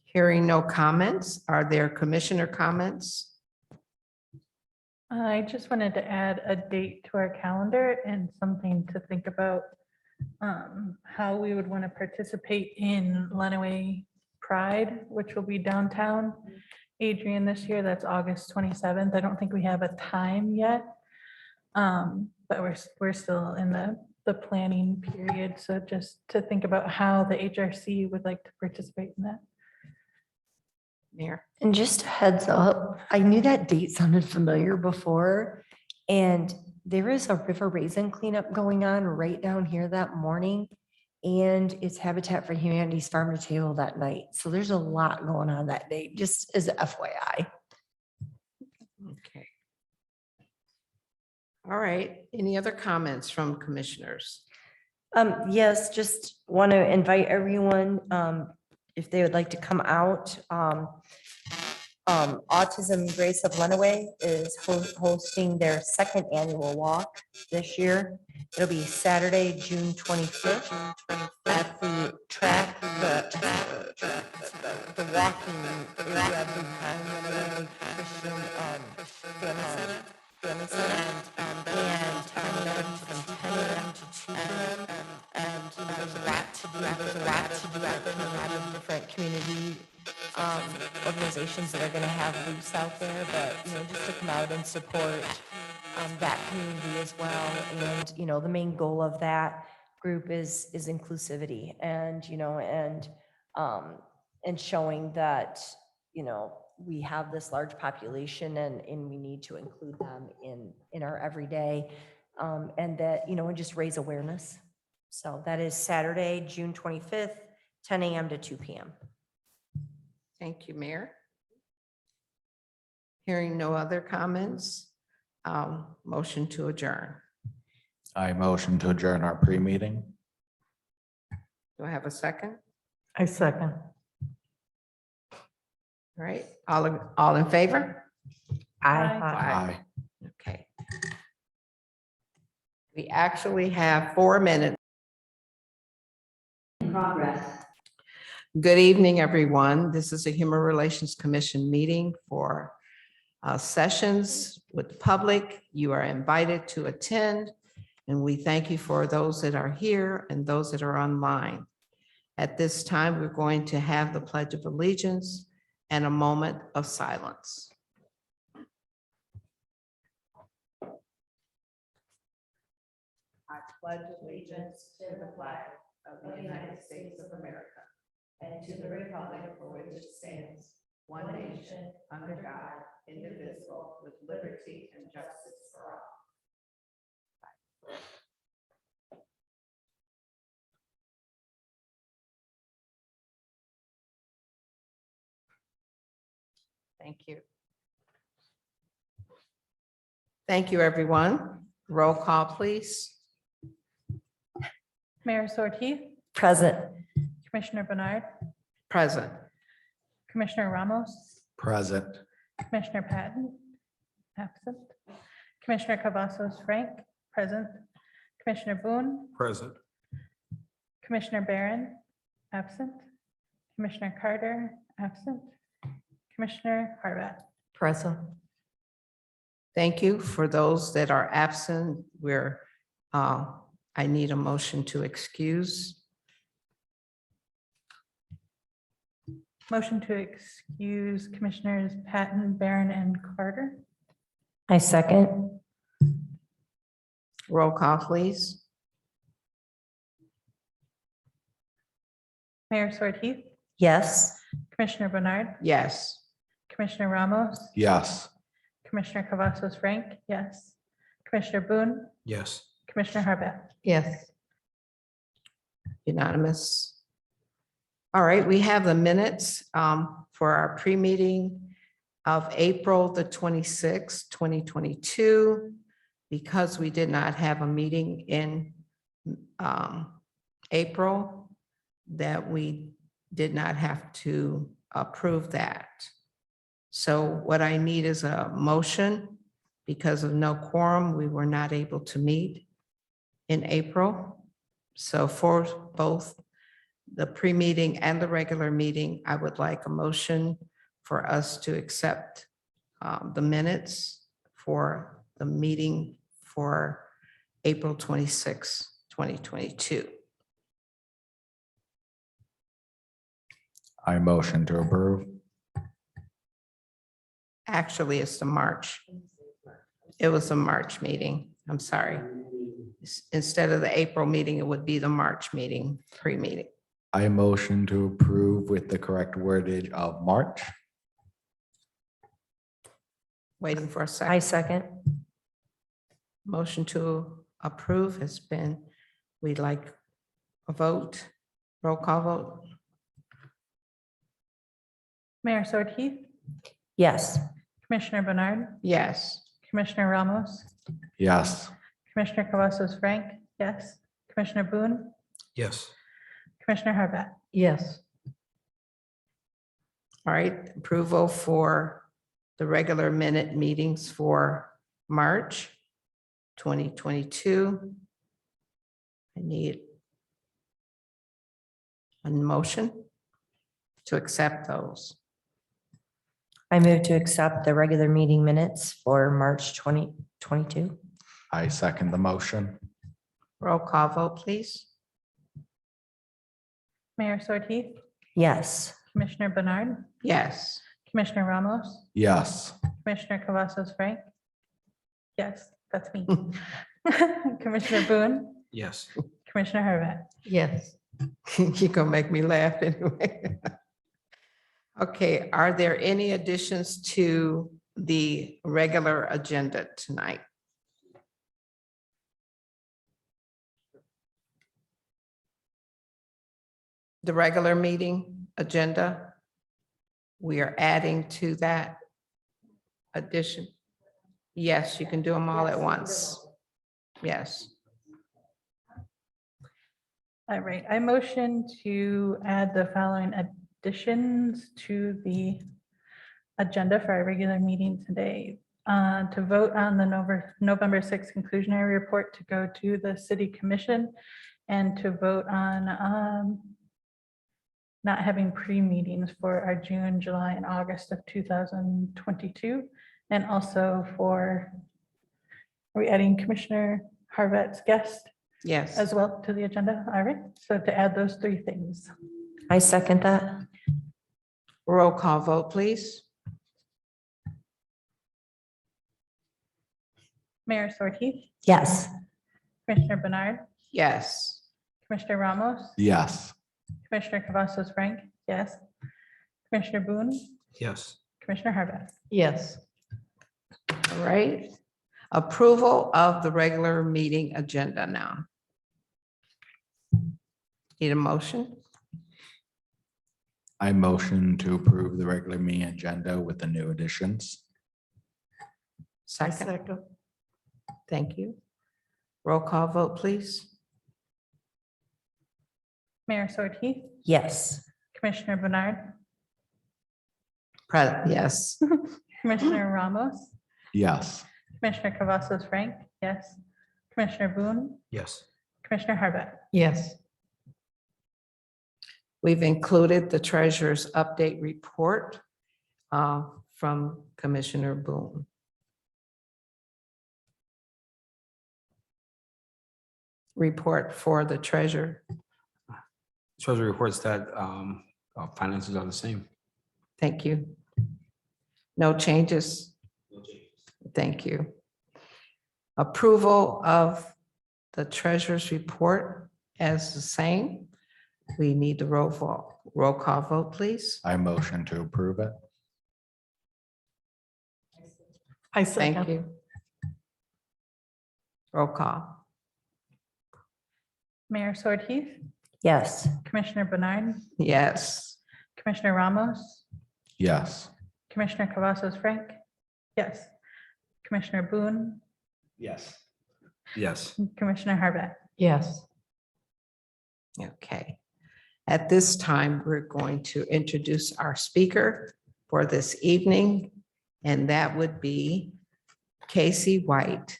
Hearing no comments, are there commissioner comments? I just wanted to add a date to our calendar and something to think about, how we would want to participate in Lenawee Pride, which will be downtown Adrian this year. That's August 27th. I don't think we have a time yet. But we're still in the planning period. So just to think about how the HRC would like to participate in that. Mayor? And just a heads up, I knew that date sounded familiar before. And there is a river raisin cleanup going on right down here that morning. And it's Habitat for Humanity's Farm to Table that night. So there's a lot going on that day, just as FYI. Okay. All right, any other comments from commissioners? Yes, just want to invite everyone, if they would like to come out. Autism Grace of Runaway is hosting their second annual walk this year. It'll be Saturday, June 25th at the track, the walking area of the Christian Family Center. And turning over from 10 a.m. to 2 p.m. And there's a lot to do. There's a lot to do out there. A lot of different community organizations that are going to have booths out there, but, just to come out and support that community as well. And, the main goal of that group is inclusivity and, and showing that, we have this large population and we need to include them in our everyday, and that, and just raise awareness. So that is Saturday, June 25th, 10 a.m. to 2 p.m. Thank you, Mayor. Hearing no other comments, motion to adjourn. I motion to adjourn our pre-meeting. Do I have a second? I second. All right, all in favor? Aye. Okay. We actually have 4 minutes. Good evening, everyone. This is a Human Relations Commission meeting for sessions with the public. You are invited to attend, and we thank you for those that are here and those that are online. At this time, we're going to have the Pledge of Allegiance and a moment of silence. I pledge allegiance to the flag of the United States of America and to the republic for which it stands, one nation, under God, indivisible, with liberty and justice for all. Thank you. Thank you, everyone. Roll call, please. Mayor Sortie, Present. Commissioner Bernard, Present. Commissioner Ramos, Present. Commissioner Patton, absent. Commissioner Cavazos Frank, present. Commissioner Boone, Present. Commissioner Barron, absent. Commissioner Carter, absent. Commissioner Harvat. Present. Thank you. For those that are absent, I need a motion to excuse. Motion to excuse Commissioners Patton, Barron, and Carter. I second. Roll call, please. Mayor Sortie, Yes. Commissioner Bernard, Yes. Commissioner Ramos, Yes. Commissioner Cavazos Frank, yes. Commissioner Boone, Yes. Commissioner Harvat. Yes. Unanimous. All right, we have the minutes for our pre-meeting of April the 26th, 2022. Because we did not have a meeting in April, that we did not have to approve that. So what I need is a motion. Because of no quorum, we were not able to meet in April. So for both the pre-meeting and the regular meeting, I would like a motion for us to accept the minutes for the meeting for April 26, 2022. I motion to approve. Actually, it's the March. It was a March meeting. I'm sorry. Instead of the April meeting, it would be the March meeting, pre-meeting. I motion to approve with the correct wordage of March. Waiting for a I second. second. Motion to approve has been, we'd like a vote, roll call vote. Mayor Sortie, Yes. Commissioner Bernard, Yes. Commissioner Ramos, Yes. Commissioner Cavazos Frank, yes. Commissioner Boone, Yes. Commissioner Harvat. Yes. All right, approval for the regular minute meetings for March 2022. I need a motion to accept those. I move to accept the regular meeting minutes for March 2022. I second the motion. Roll call vote, please. Mayor Ortiz, Yes. Commissioner Bernard, Yes. Commissioner Ramos, Yes. Commissioner Cavazos Frank. Yes, that's me. Commissioner Boone, Yes. Commissioner Horvath. Yes. You're gonna make me laugh anyway. Okay, are there any additions to the regular agenda tonight? The regular meeting agenda? We are adding to that addition? Yes, you can do them all at once. Yes. All right, I motion to add the following additions to the agenda for our regular meeting today. To vote on the November 6th conclusionary report to go to the city commission, and to vote on not having pre-meetings for our June, July, and August of 2022. And also are we adding Commissioner Harvet's guest Yes. as well to the agenda? All right, so to add those three things. I second that. Roll call vote, please. Mayor Ortiz, Yes. Commissioner Bernard, Yes. Commissioner Ramos, Yes. Commissioner Cavazos Frank, yes. Commissioner Boone, Yes. Commissioner Harvath. Yes. All right. Approval of the regular meeting agenda now. Need a motion? I motion to approve the regular meeting agenda with the new additions. I Second. second. Thank you. Roll call vote, please. Mayor Ortiz, Yes. Commissioner Bernard, Yes. Commissioner Ramos, Yes. Commissioner Cavazos Frank, yes. Commissioner Boone, Yes. Commissioner Harvath. Yes. We've included the treasurer's update report from Commissioner Boone. Report for the treasurer. Treasury reports that finances are the same. Thank you. No changes? Thank you. Approval of the treasurer's report as the same. We need the roll call vote, please. I motion to approve it. I Thank second. you. Roll call. Mayor Ortiz, Yes. Commissioner Bernard, Yes. Commissioner Ramos, Yes. Commissioner Cavazos Frank, yes. Commissioner Boone, Yes. Yes. Commissioner Harvath. Yes. Okay. At this time, we're going to introduce our speaker for this evening, and that would be Casey White,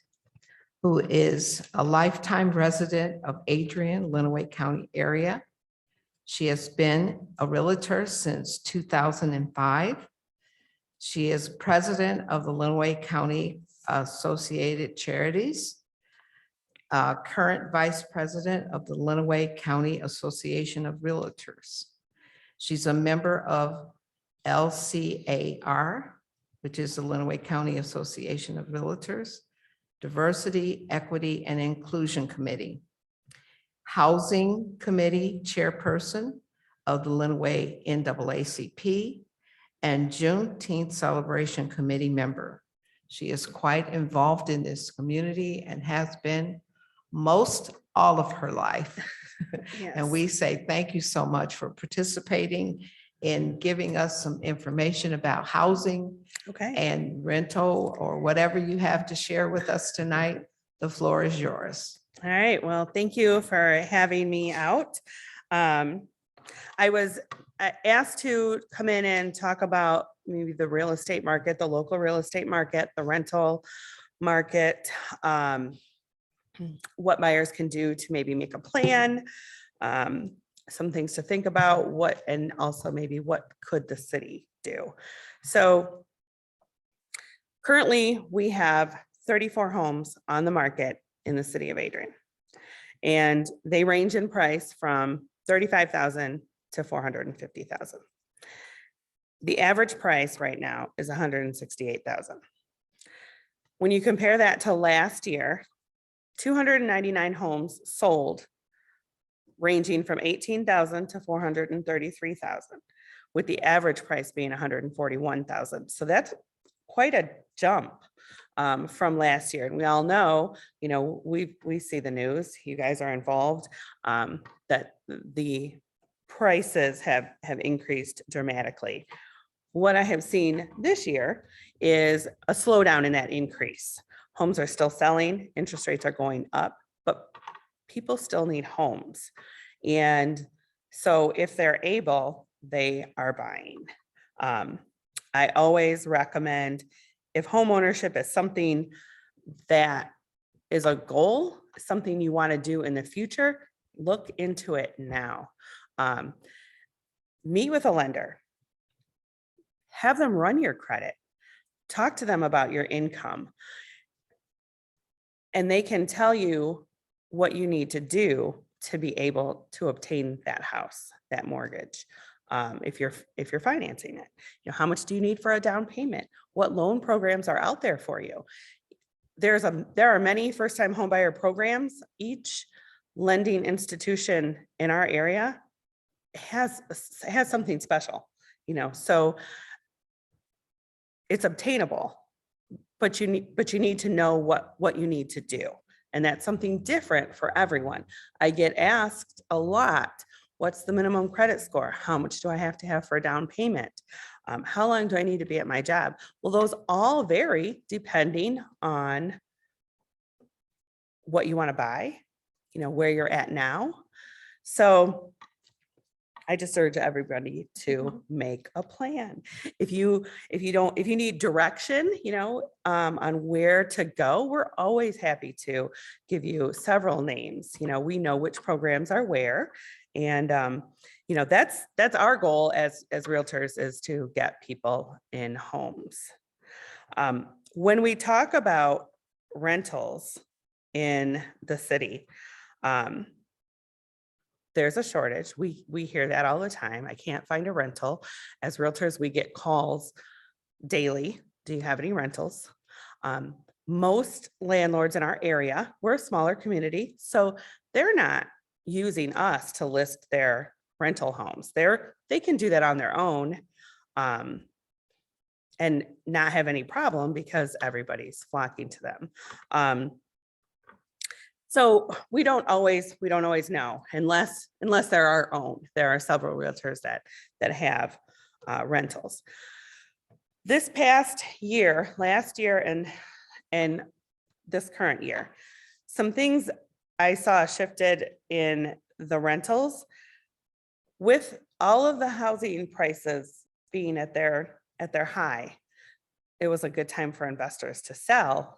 who is a lifetime resident of Adrian, Lenawee County area. She has been a realtor since 2005. She is president of the Lenawee County Associated Charities, current vice president of the Lenawee County Association of Realtors. She's a member of LCAR, which is the Lenawee County Association of Realtors, Diversity, Equity, and Inclusion Committee, Housing Committee Chairperson of the Lenawee NAACP, and Juneteenth Celebration Committee member. She is quite involved in this community and has been most all of her life. And we say thank you so much for participating in giving us some information about housing Okay, and rental or whatever you have to share with us tonight. The floor is yours. all right. Well, thank you for having me out. I was asked to come in and talk about maybe the real estate market, the local real estate market, the rental market, what buyers can do to maybe make a plan, some things to think about, and also maybe what could the city do. So currently we have 34 homes on the market in the city of Adrian. And they range in price from $35,000 to $450,000. The average price right now is $168,000. When you compare that to last year, 299 homes sold, ranging from $18,000 to $433,000, with the average price being $141,000. So that's quite a jump from last year. And we all know, we see the news, you guys are involved, that the prices have increased dramatically. What I have seen this year is a slowdown in that increase. Homes are still selling, interest rates are going up, but people still need homes. And so if they're able, they are buying. I always recommend, if home ownership is something that is a goal, something you want to do in the future, look into it now. Meet with a lender. Have them run your credit. Talk to them about your income. And they can tell you what you need to do to be able to obtain that house, that mortgage. If you're financing it, how much do you need for a down payment? What loan programs are out there for you? There are many first-time homebuyer programs. Each lending institution in our area has something special, so it's obtainable, but you need to know what you need to do. And that's something different for everyone. I get asked a lot, what's the minimum credit score? How much do I have to have for a down payment? How long do I need to be at my job? Well, those all vary depending on what you want to buy, where you're at now. So I just urge everybody to make a plan. If you need direction, on where to go, we're always happy to give you several names. We know which programs are where, and that's our goal as realtors, is to get people in homes. When we talk about rentals in the city, there's a shortage. We hear that all the time. I can't find a rental. As realtors, we get calls daily. Do you have any rentals? Most landlords in our area, we're a smaller community, so they're not using us to list their rental homes. They can do that on their own, and not have any problem because everybody's flocking to them. So we don't always know, unless they're our own. There are several realtors that have rentals. This past year, last year and this current year, some things I saw shifted in the rentals. With all of the housing prices being at their high, it was a good time for investors to sell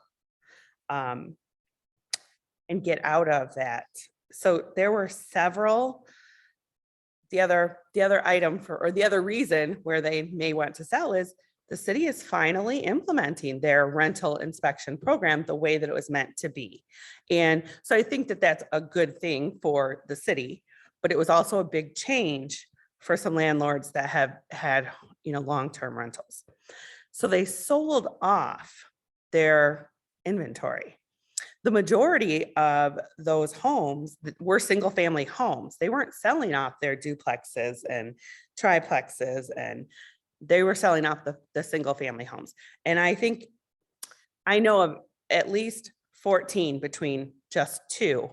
and get out of that. So there were several. The other item or the other reason where they may want to sell is the city is finally implementing their rental inspection program the way that it was meant to be. And so I think that that's a good thing for the city, but it was also a big change for some landlords that have had, long-term rentals. So they sold off their inventory. The majority of those homes were single-family homes. They weren't selling off their duplexes and triplexes, and they were selling off the single-family homes. And I know of at least 14 between just 2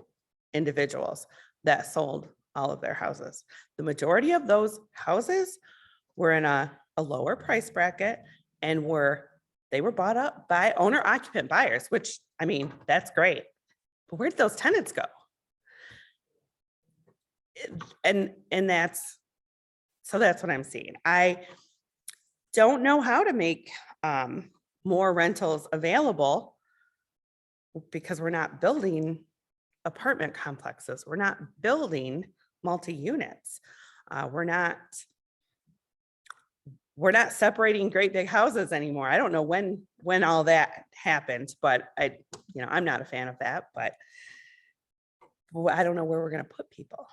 individuals that sold all of their houses. The majority of those houses were in a lower price bracket, and they were bought up by owner-occupant buyers, which, that's great. But where'd those tenants go? And that's So that's what I'm seeing. I don't know how to make more rentals available because we're not building apartment complexes. We're not building multi-units. We're not separating great big houses anymore. I don't know when all that happened, but I'm not a fan of that, but I don't know where we're going to put people.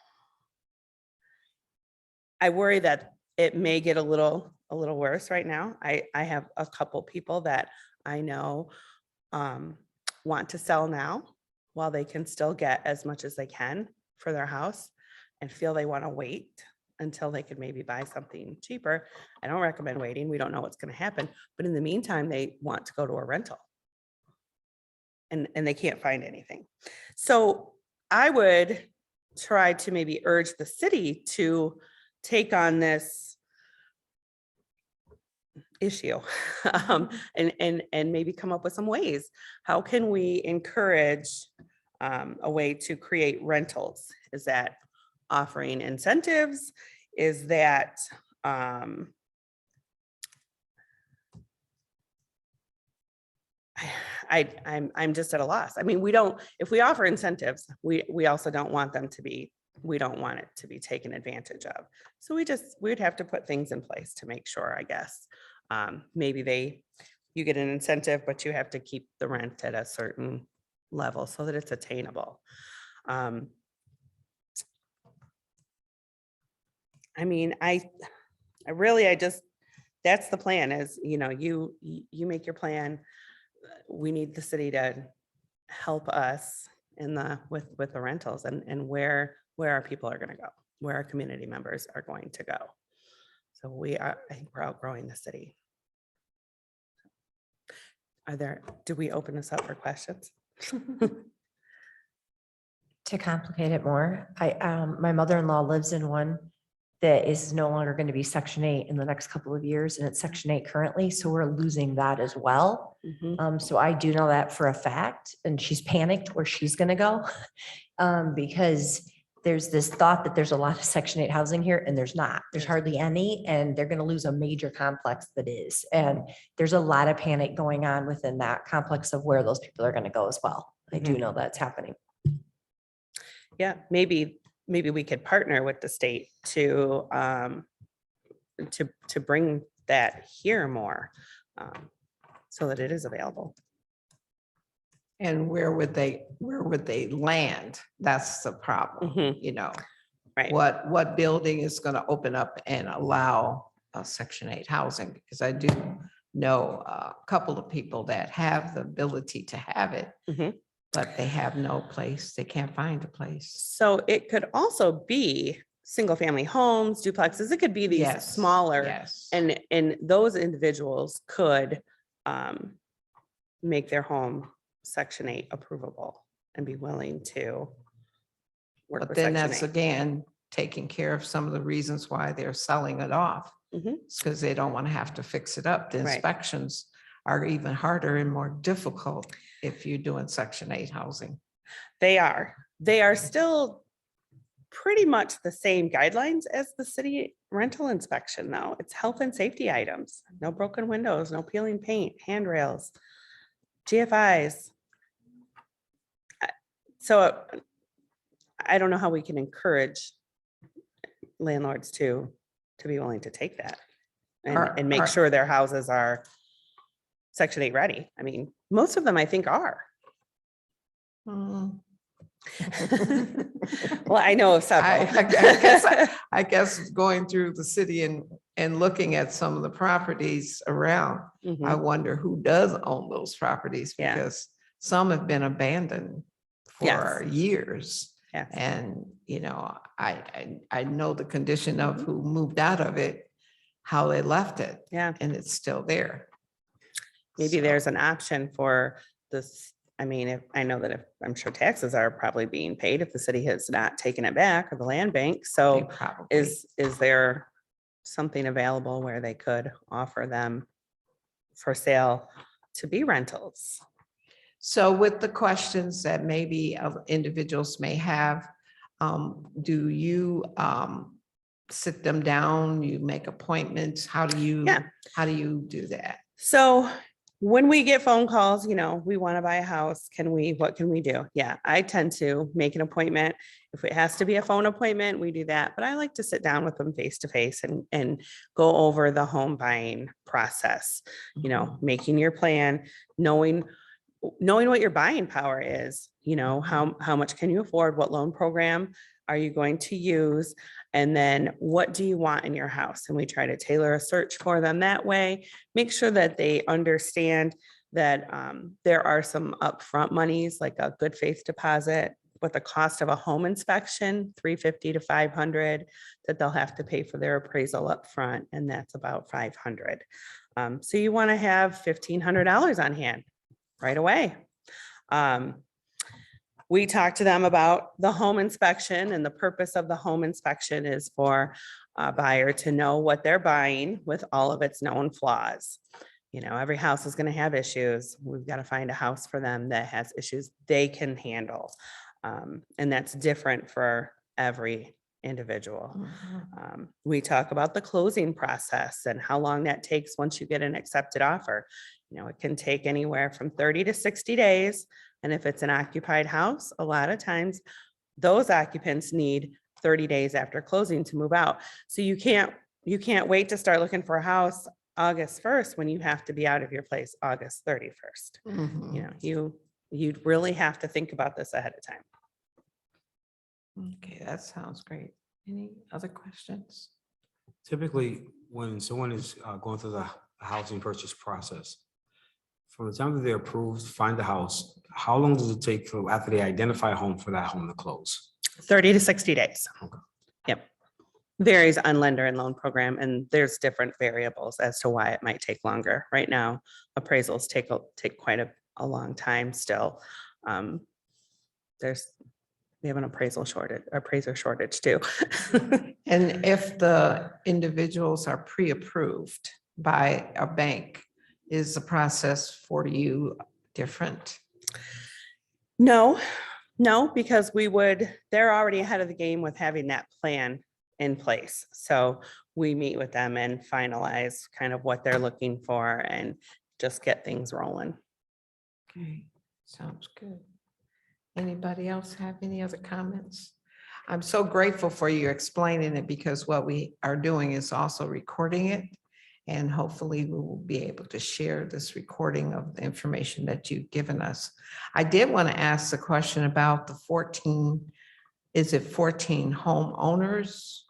I worry that it may get a little worse right now. I have a couple people that I know want to sell now while they can still get as much as they can for their house and feel they want to wait until they could maybe buy something cheaper. I don't recommend waiting. We don't know what's going to happen. But in the meantime, they want to go to a rental and they can't find anything. So I would try to maybe urge the city to take on this issue and maybe come up with some ways. How can we encourage a way to create rentals? Is that offering incentives? Is that I'm just at a loss. I mean, if we offer incentives, we also don't want them to be, we don't want it to be taken advantage of. So we'd have to put things in place to make sure, I guess. Maybe you get an incentive, but you have to keep the rent at a certain level so that it's attainable. I mean, that's the plan is, you make your plan. We need the city to help us with the rentals and where our people are going to go, where our community members are going to go. So I think we're outgrowing the city. Do we open this up for questions? To complicate it more, my mother-in-law lives in one that is no longer going to be Section 8 in the next couple of years, and it's Section 8 currently, so we're losing that as well. So I do know that for a fact, and she's panicked where she's going to go because there's this thought that there's a lot of Section 8 housing here, and there's not. There's hardly any, and they're going to lose a major complex that is. And there's a lot of panic going on within that complex of where those people are going to go as well. I do know that's happening. Yeah, maybe we could partner with the state to bring that here more so that it is available. And where would they land? That's the problem, Right. What building is going to open up and allow Section 8 housing? Because I do know a couple of people that have the ability to have it, but they have no place. They can't find a place. So it could also be single family homes, duplexes. It could be these smaller, and those individuals could make their home Section 8 approvable and be willing to work But with then Section that's 8. again taking care of some of the reasons why they're selling it off. It's because they don't want to have to fix it up. The inspections are even harder and more difficult if you're doing Section 8 housing. They are still pretty much the same guidelines as the city rental inspection, though. It's health and safety items, no broken windows, no peeling paint, handrails, GFIs. So I don't know how we can encourage landlords to be willing to take that and make sure their houses are Section 8 ready. I mean, most of them I think are. Well, I know of several. I guess going through the city and looking at some of the properties around, I wonder who does own those properties because some have been abandoned for years. And, I know the condition of who moved out of it, how they left it. And it's still there. Maybe there's an option for this. I mean, I'm sure taxes are probably being paid if the city has not taken it back, or the land bank. So is there something available where they could offer them for sale to be rentals? So with the questions that maybe individuals may have, do you sit them down, you make appointments? How do you do that? So when we get phone calls, we want to buy a house. What can we do? Yeah, I tend to make an appointment. If it has to be a phone appointment, we do that. But I like to sit down with them face to face and go over the home buying process, making your plan, knowing what your buying power is, how much can you afford? What loan program are you going to use? And then what do you want in your house? And we try to tailor a search for them that way, make sure that they understand that there are some upfront monies, like a good faith deposit, with the cost of a home inspection, $350 to $500, that they'll have to pay for their appraisal upfront, and that's about $500. So you want to have $1,500 on hand right away. We talked to them about the home inspection, and the purpose of the home inspection is for a buyer to know what they're buying with all of its known flaws. Every house is going to have issues. We've got to find a house for them that has issues they can handle. And that's different for every individual. We talk about the closing process and how long that takes once you get an accepted offer. It can take anywhere from 30 to 60 days. And if it's an occupied house, a lot of times those occupants need 30 days after closing to move out. So you can't wait to start looking for a house August 1st when you have to be out of your place August 31st. You'd really have to think about this ahead of time. Okay, that sounds great. Any other questions? Typically, when someone is going through the housing purchase process, from the time that they're approved, find the house, how long does it take after they identify a home for that home to close? 30 to 60 days. Okay. Yep. Varies on lender and loan program, and there's different variables as to why it might take longer. Right now, appraisals take quite a long time still. We have an appraiser shortage too. And if the individuals are pre-approved by a bank, is the process for you different? No, because they're already ahead of the game with having that plan in place. So we meet with them and finalize kind of what they're looking for and just get things rolling. Okay, sounds good. Anybody else have any other comments? I'm so grateful for you explaining it, because what we are doing is also recording it. And hopefully we will be able to share this recording of the information that you've given us. I did want to ask the question about the 14, is it 14 homeowners?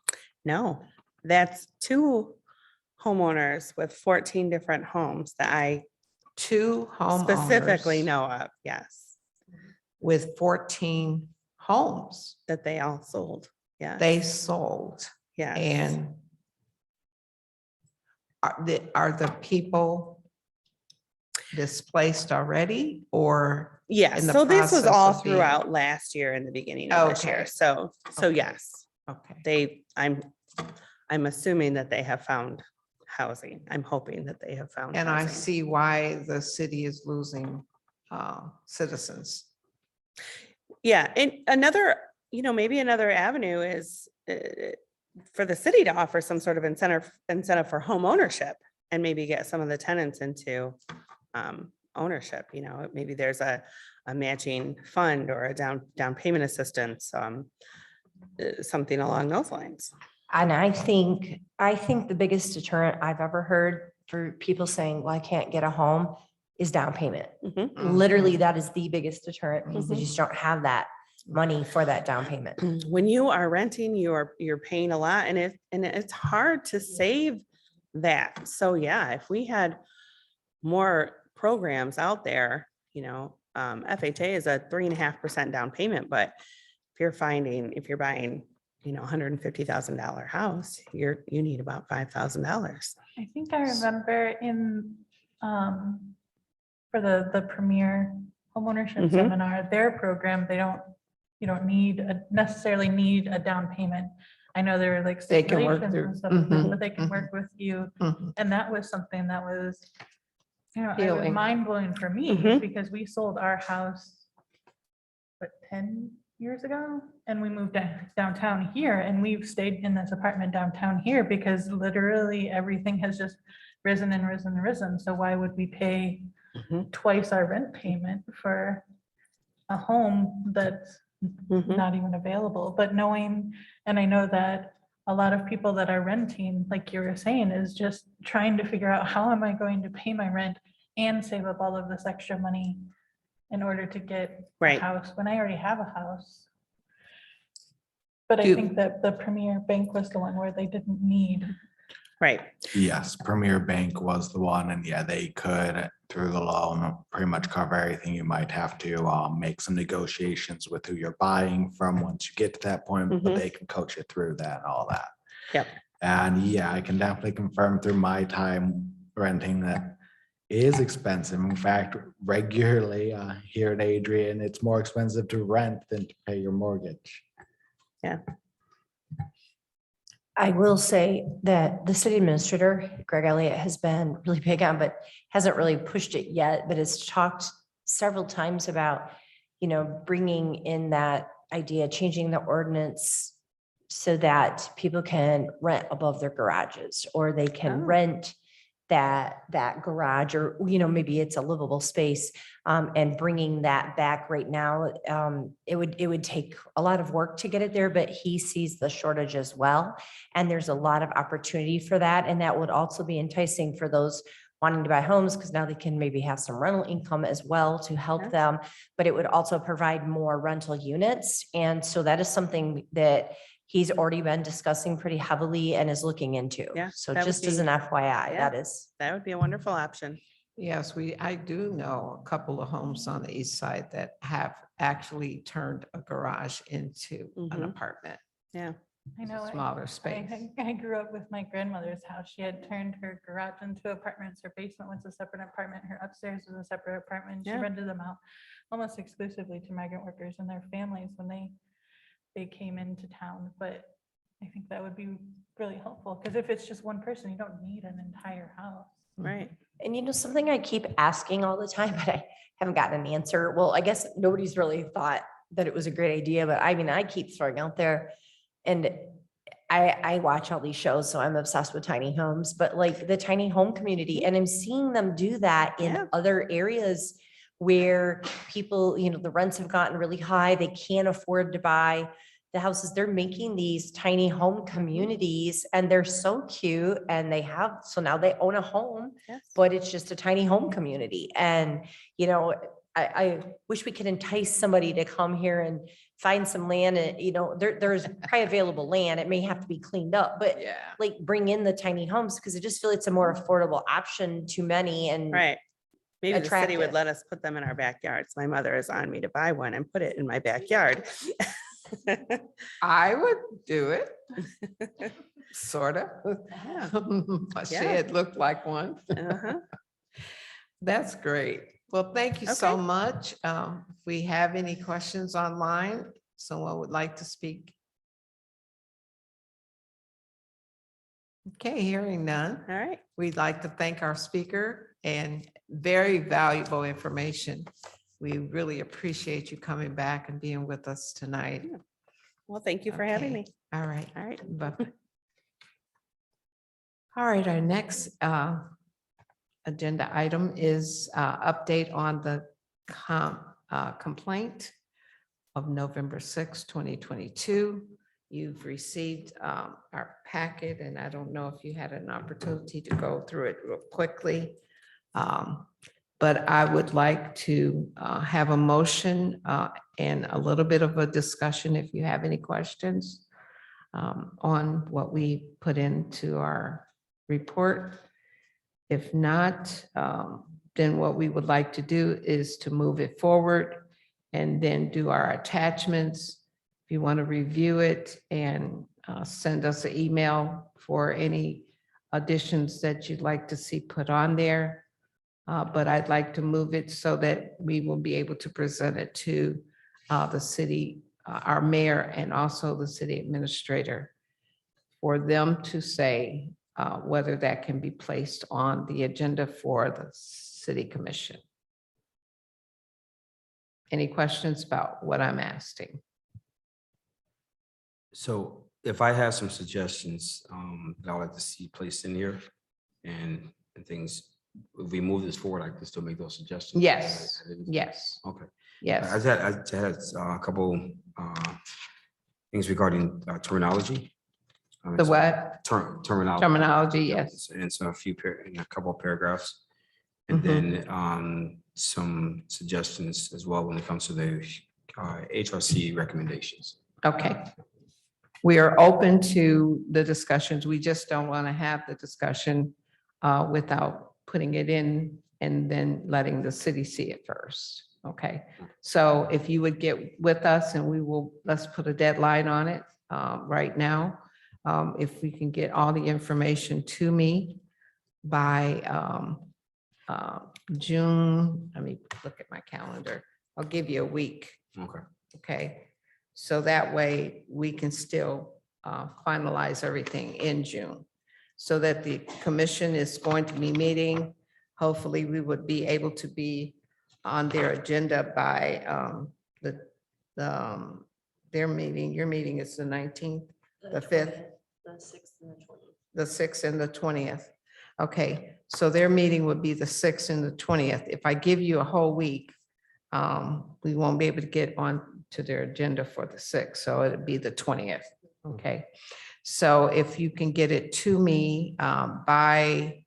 No, that's 2 homeowners with 14 different homes that I 2 homeowners specifically know of. Yes, with 14 homes that they all sold. Yeah, they sold. yeah. And are the people displaced already, or? Yes, in the so this was process all of being- throughout last year and the beginning of this year. Okay. So Okay. yes, Okay, I'm assuming that they have found housing. I'm hoping that they have found and I housing. see why the city is losing citizens. Yeah, and maybe another avenue is for the city to offer some sort of incentive for home ownership, and maybe get some of the tenants into ownership. Maybe there's a matching fund or a down payment assistance, something along those lines. And I think the biggest deterrent I've ever heard for people saying, well, I can't get a home, is down payment. Mhm. Literally, that is the biggest deterrent, because they just don't have that money for that down payment. When you are renting, you're paying a lot, and it's hard to save that. So yeah, if we had more programs out there, FHA is a 3.5% down payment, but if you're buying, $150,000 house, you need about $5,000. I think I remember in, for the premier homeownership Mhm. seminar, their program, you don't necessarily need a down payment. I know there are like They can work stipulations through. and stuff, like that, Mhm, but they can mhm. work with you. Mhm. And that was something that was, it was Healing. mind blowing for me, Mhm. because we sold our house, 10 years ago, and we moved downtown here, and we've stayed in this apartment downtown here because literally everything has just risen and risen and risen. So why would we pay Mhm. twice our rent payment for a home that's Mhm. not even available? But knowing, and I know that a lot of people that are renting, like you were saying, is just trying to figure out how am I going to pay my rent and save up all of this extra money in order to get a Right. house when I already have a house. But I Do- think that the Premier Bank was the one where they didn't need. Right. Yes, Premier Bank was the one, and yeah, they could, through the loan, pretty much cover everything. You might have to make some negotiations with who you're buying from once you get to that point, but Mhm. they can coach you through that and all that. Yep. And yeah, I can definitely confirm through my time renting that is expensive. In fact, regularly here at Adrian, it's more expensive to rent than to pay your mortgage. I will say that the city administrator, Greg Elliott, has been really big on, but hasn't really pushed it yet, but has talked several times about, bringing in that idea, changing the ordinance so that people can rent above their garages, or they can Oh. rent that garage, or, maybe it's a livable space, and bringing that back right now. It would take a lot of work to get it there, but he sees the shortage as well. And there's a lot of opportunity for that. And that would also be enticing for those wanting to buy homes, because now they can maybe have some rental income as well to help Yes. them. But it would also provide more rental units. And so that is something that he's already been discussing pretty heavily and is looking into. Yeah, So that would just as be- an FYI, yeah. that is. That would be a wonderful option. Yes, I do know a couple of homes on the east side that have actually turned a garage into an Mhm. apartment, Yeah. I know. smaller space. I grew up with my grandmother's house. She had turned her garage into apartments. Her basement was a separate apartment. Her upstairs was a separate apartment. She Yeah. rented them out almost exclusively to migrant workers and their families when they came into town. But I think that would be really helpful, because if it's just one person, you don't need an entire house. Right. And something I keep asking all the time, but I haven't gotten an answer. Well, I guess nobody's really thought that it was a great idea, but I mean, I keep throwing out there, and I watch all these shows, so I'm obsessed with tiny homes, but like the tiny home community, and I'm seeing them do that in Yeah. other areas where people, the rents have gotten really high, they can't afford to buy the houses. They're making these tiny home communities, and they're so cute, and so now they own a home, Yes. but it's just a tiny home community. And, I wish we could entice somebody to come here and find some land, and, there's probably available land. It may have to be cleaned up, but Yeah. like bring in the tiny homes, because I just feel it's a more affordable option to many. And Right. Maybe the city would attractive. let us put them in our backyards. My mother is on me to buy one and put it in my backyard. I would do it, sort of. Yeah. A Yeah. shed looked like one. Uh-huh. That's great. Well, thank you so Okay. much. If we have any questions online, someone would like to speak? Okay, hearing none. All right. We'd like to thank our speaker, and very valuable information. We really appreciate you coming back and being with us tonight. Well, thank you for having Okay. me. All right. All right. Bye-bye. All right, our next agenda item is update on the complaint of November 6, 2022. You've received our packet, and I don't know if you had an opportunity to go through it real quickly. But I would like to have a motion and a little bit of a discussion if you have any questions on what we put into our report. If not, then what we would like to do is to move it forward and then do our attachments. If you want to review it and send us an email for any additions that you'd like to see put on there. But I'd like to move it so that we will be able to present it to the city, our mayor, and also the city administrator, for them to say whether that can be placed on the agenda for the city commission. Any questions about what I'm asking? So if I have some suggestions that I'd like to see placed in here and things, if we move this forward, I can still make those suggestions. Yes, yes, Okay. yes. I just had a couple things regarding terminology. The what? Terminology. Terminology, yes. And so in a couple of paragraphs. And Mhm. then some suggestions as well when it comes to the HRC recommendations. Okay. We are open to the discussions. We just don't want to have the discussion without putting it in and then letting the city see it first. Okay. So if you would get with us and let's put a deadline on it right now. If we can get all the information to me by June, let me look at my calendar. I'll give you a week. Okay. Okay, so that way we can still finalize everything in June. So that the commission is going to be meeting. Hopefully, we would be able to be on their agenda by their meeting. Your meeting is the 19th, the 5th, the 6th and the 20th. Okay, so their meeting would be the 6th and the 20th. If I give you a whole week, we won't be able to get on to their agenda for the 6th, so it'd be the 20th. Okay, so if you can get it to me by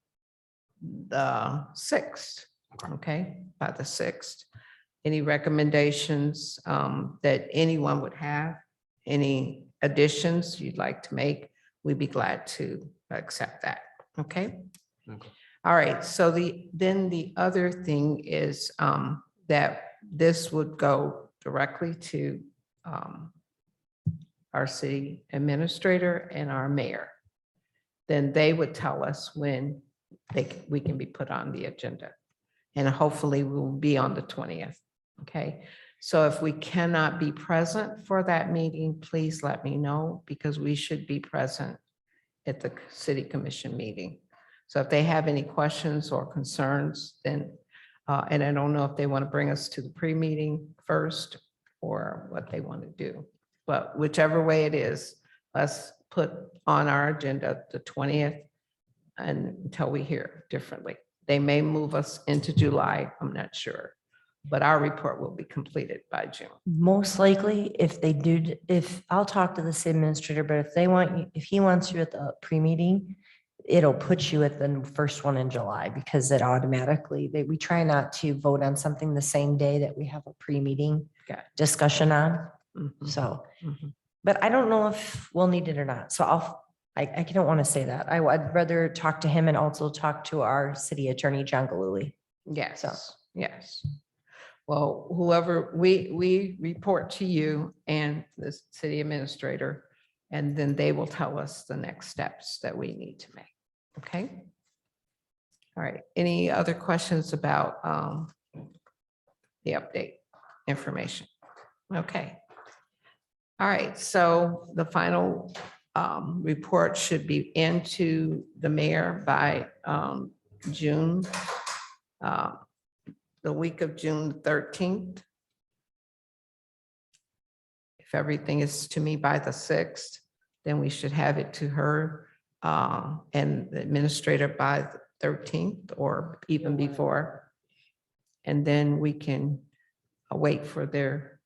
the 6th, okay, by the 6th. Any recommendations that anyone would have, any additions you'd like to make, we'd be glad to accept that, okay? Okay. All right, so then the other thing is that this would go directly to our city administrator and our mayor. Then they would tell us when we can be put on the agenda. And hopefully we will be on the 20th, okay? So if we cannot be present for that meeting, please let me know because we should be present at the city commission meeting. So if they have any questions or concerns, then, and I don't know if they want to bring us to the pre-meeting first or what they want to do. But whichever way it is, let's put on our agenda the 20th until we hear differently. They may move us into July, I'm not sure, but our report will be completed by June. Most likely, if they do, I'll talk to the city administrator, but if they want you, if he wants you at the pre-meeting, it'll put you at the first one in July because it automatically, we try not to vote on something the same day that we have a pre-meeting Okay. discussion on. Mhm, So, mhm. but I don't know if we'll need it or not. So I don't want to say that. I'd rather talk to him and also talk to our city attorney, John Galooly. Yes, yes. Well, whoever, we report to you and the city administrator, and then they will tell us the next steps that we need to make. Okay? All right. Any other questions about the update information? Okay. All right. So the final report should be into the mayor by June, the week of June 13th. If everything is to me by the 6th, then we should have it to her and the administrator by the 13th or even before. And then we can wait for their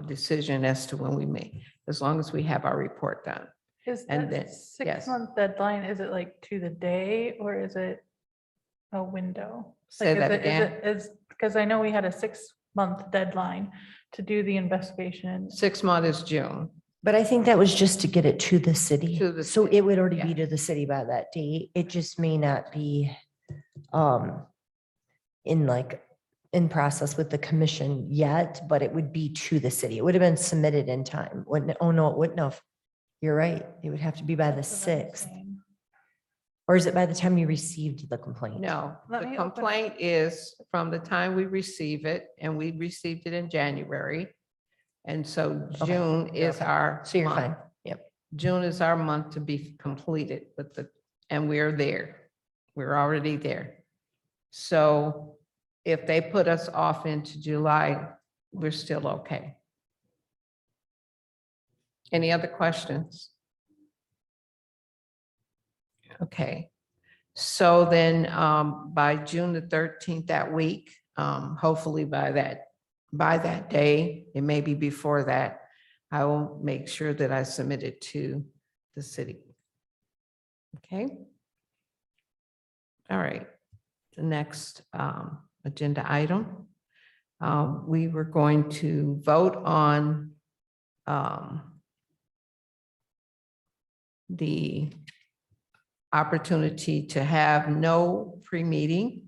decision as to when we may, as long as we have our report done. Is And that then- yes. 6-month deadline, is it like to the day or is it a window? Say Like, that is it- again. Is, because I know we had a 6-month deadline to do the investigation. 6 months is June. But I think that was just to get it to the city. To the So city, it would already be yeah. to the city by that date. It just may not be in process with the commission yet, but it would be to the city. It would have been submitted in time. Wouldn't, oh no, it wouldn't have. You're right. It would have to be by the That's what I'm 6th. saying. Or is it by the time you received the complaint? No, Let the me open- complaint is from the time we receive it, and we received it in January. And so Okay. June is our. So you're month. fine. Yep. June is our month to be completed with and we're there. We're already there. So if they put us off into July, we're still okay. Any other questions? Okay, so then by June the 13th that week, hopefully by that day, it may be before that, I will make sure that I submit it to the city. Okay. All right, the next agenda item. We were going to vote on the opportunity to have no pre-meeting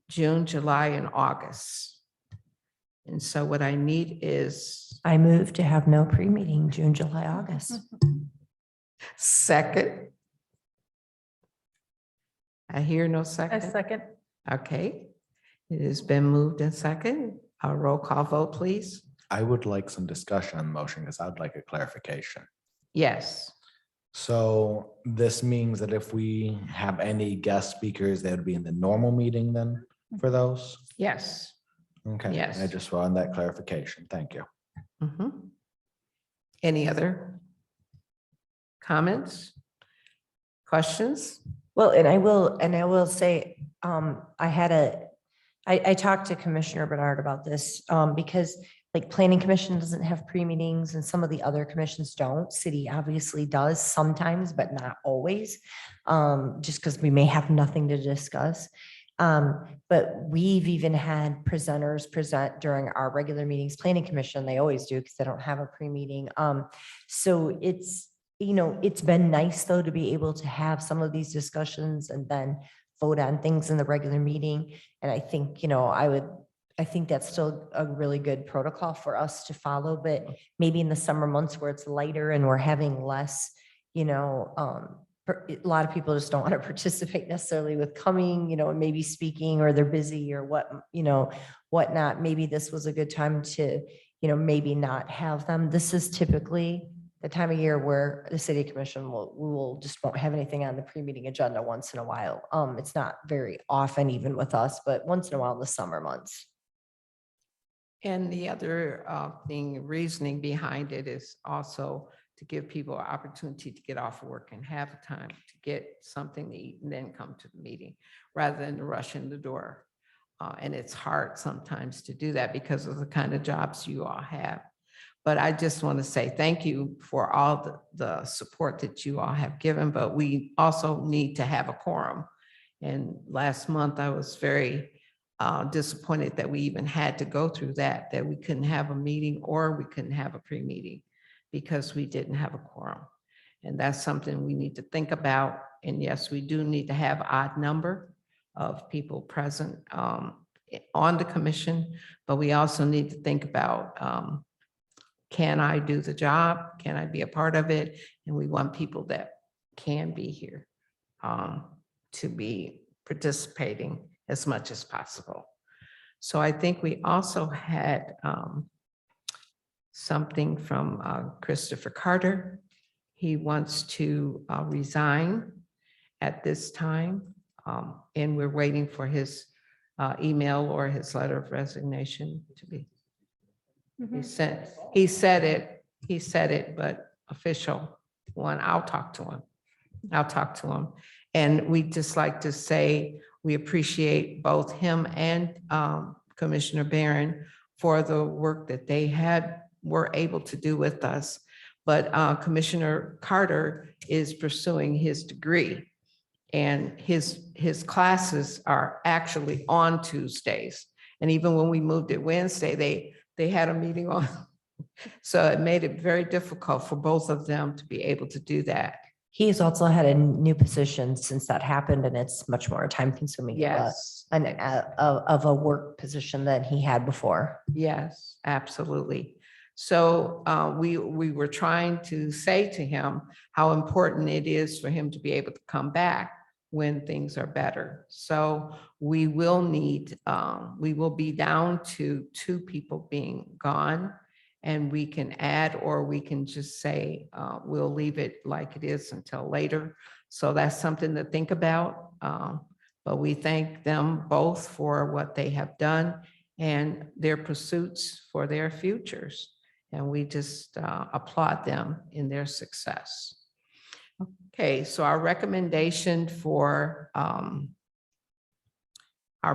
June, July, and August. And so what I need is I move to have no pre-meeting June, July, August. second. I hear no A second. second. Okay, it has been moved and second. A roll call vote, please. I would like some discussion on the motion because I'd like a clarification. Yes, So this means that if we have any guest speakers, they would be in the normal meeting then for those? yes. Okay. Yes. I just wanted that clarification. Thank you. Mhm. Any other comments? Questions? Well, and I will say, I talked to Commissioner Bernard about this, because like Planning Commission doesn't have pre-meetings and some of the other commissions don't. City obviously does sometimes, but not always. Just because we may have nothing to discuss. But we've even had presenters present during our regular meetings. Planning Commission, they always do because they don't have a pre-meeting. So it's, it's been nice though to be able to have some of these discussions and then vote on things in the regular meeting. And I think, I think that's still a really good protocol for us to follow, but maybe in the summer months where it's lighter and we're having less, a lot of people just don't want to participate necessarily with coming, and maybe speaking, or they're busy or whatnot. Maybe this was a good time to, maybe not have them. This is typically the time of year where the city commission will just won't have anything on the pre-meeting agenda once in a while. It's not very often even with us, but once in a while in the summer months. And the other reasoning behind it is also to give people an opportunity to get off of work and have time to get something to eat and then come to the meeting rather than to rush in the door. And it's hard sometimes to do that because of the kind of jobs you all have. But I just want to say thank you for all the support that you all have given, but we also need to have a quorum. And last month I was very disappointed that we even had to go through that we couldn't have a meeting or we couldn't have a pre-meeting because we didn't have a quorum. And that's something we need to think about. And yes, we do need to have odd number of people present on the commission, but we also need to think about can I do the job? Can I be a part of it? And we want people that can be here to be participating as much as possible. So I think we also had something from Christopher Carter. He wants to resign at this time, and we're waiting for his email or his letter of resignation to be. He said it, but official one, I'll talk to him. And we'd just like to say, we appreciate both him and Commissioner Barron for the work that they were able to do with us. But Commissioner Carter is pursuing his degree, and his classes are actually on Tuesdays. And even when we moved it Wednesday, they had a meeting on. So it made it very difficult for both of them to be able to do that. He's also had a new position since that happened, and it's much more time consuming Yes. of a work position than he had before. Yes, absolutely. So we were trying to say to him how important it is for him to be able to come back when things are better. So we will be down to 2 people being gone, and we can add, or we can just say, we'll leave it like it is until later. So that's something to think about. But we thank them both for what they have done and their pursuits for their futures. And we just applaud them in their success. Okay, so our recommendation for our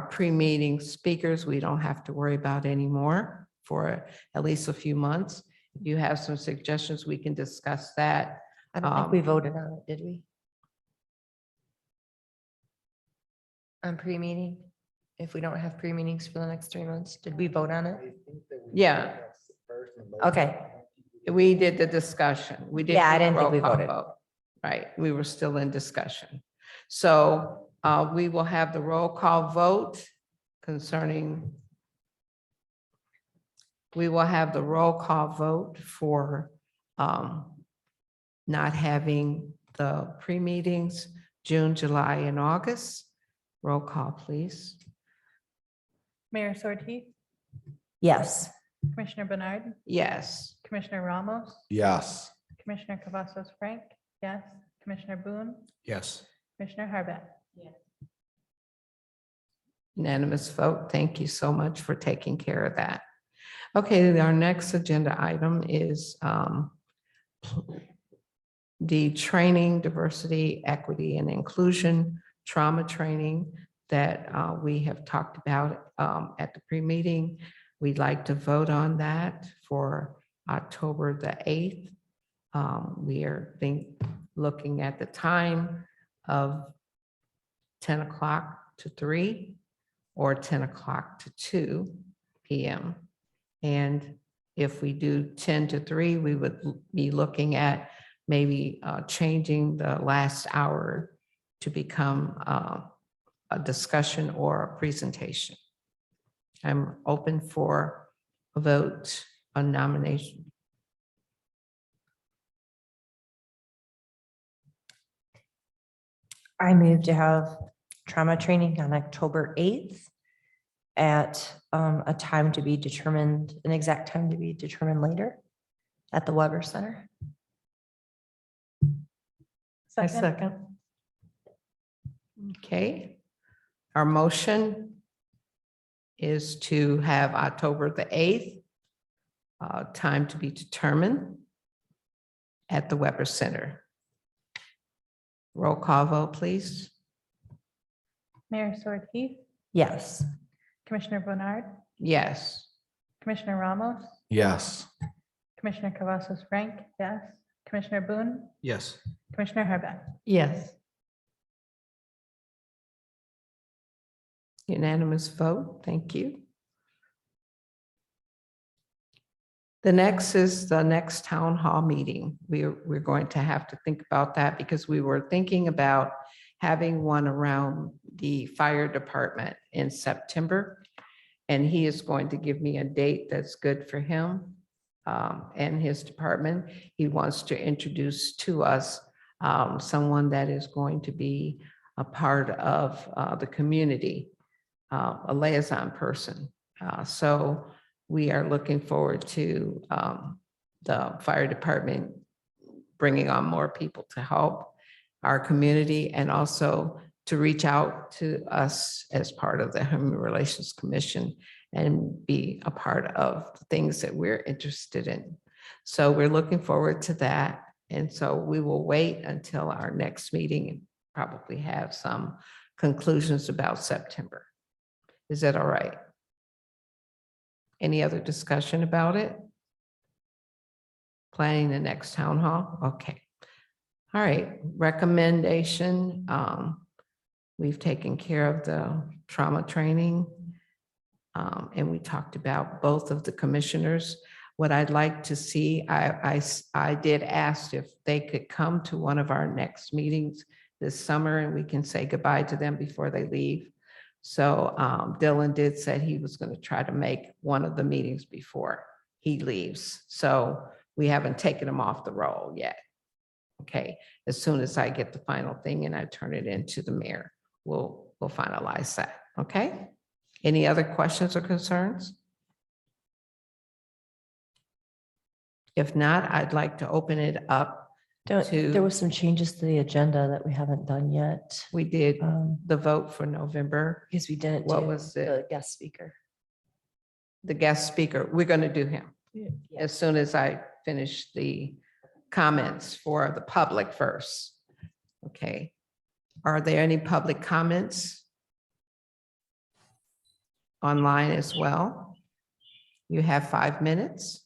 pre-meeting speakers, we don't have to worry about anymore for at least a few months. If you have some suggestions, we can discuss that. I don't think we voted on it, did we? On pre-meeting? If we don't have pre-meetings for the next 3 months, did we vote on it? Yeah. Okay, We did the discussion. We did. Yeah, I do the didn't think we roll call voted. vote. Right, we were still in discussion. So we will have the roll call vote concerning. We will have the roll call vote for not having the pre-meetings, June, July, and August. Roll call, please. Mayor Sorti, yes. Commissioner Bernard, Yes. Commissioner Ramos, Yes. Commissioner Cavazos Frank, yes, Commissioner Boone, Yes. Commissioner Harbett. Unanimous vote. Thank you so much for taking care of that. Okay, our next agenda item is the training, diversity, equity, and inclusion trauma training that we have talked about at the pre-meeting. We'd like to vote on that for October the 8th. We are looking at the time of 10 o'clock to 3 or 10 o'clock to 2 p.m. And if we do 10 to 3, we would be looking at maybe changing the last hour to become a discussion or a presentation. I'm open for a vote on nomination. I move to have trauma training on October 8th at a time to be determined, an exact time to be determined later at the Weber Center. I Second, second. Okay. Our motion is to have October the 8th, time to be determined at the Weber Center. Roll call vote, please. Mayor Sorti, Yes. Commissioner Bernard, Yes. Commissioner Ramos, Yes. Commissioner Cavazos Frank, yes, Commissioner Boone, Yes. Commissioner Harbett. Yes. Unanimous vote. Thank you. The next is the next town hall meeting. We're going to have to think about that because we were thinking about having one around the fire department in September. And he is going to give me a date that's good for him and his department. He wants to introduce to us someone that is going to be a part of the community, a liaison person. So we are looking forward to the fire department bringing on more people to help our community and also to reach out to us as part of the Human Relations Commission and be a part of the things that we're interested in. So we're looking forward to that. And so we will wait until our next meeting and probably have some conclusions about September. Is that all right? Any other discussion about it? Planning the next town hall? Okay. All right, recommendation. We've taken care of the trauma training. And we talked about both of the commissioners. What I'd like to see, I did ask if they could come to one of our next meetings this summer and we can say goodbye to them before they leave. So Dylan did say he was going to try to make one of the meetings before he leaves. So we haven't taken him off the roll yet. Okay, as soon as I get the final thing and I turn it into the mayor, we'll finalize that. Okay. Any other questions or concerns? If not, I'd like to open it up. There was some changes to the agenda that we haven't done yet. We did Um, the vote for November. Because we didn't What do was it? the guest speaker. The guest speaker, we're going to do him. as soon as I finish the comments for the public first. Okay. Are there any public comments online as well? You have 5 minutes.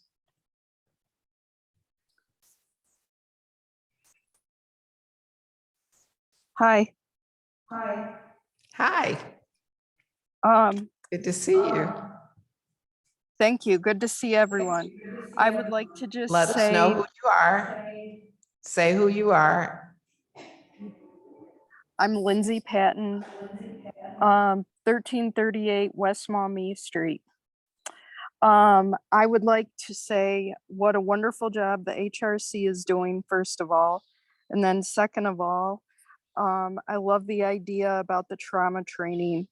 Hi. Hi, good to see you. Thank you. Good to see everyone. I would like to just Let us know say, who you are. Say who you are. I'm Lindsay Patton, 1338 West Maumee Street. I would like to say what a wonderful job the HRC is doing, first of all. And then second of all, I love the idea about the trauma training.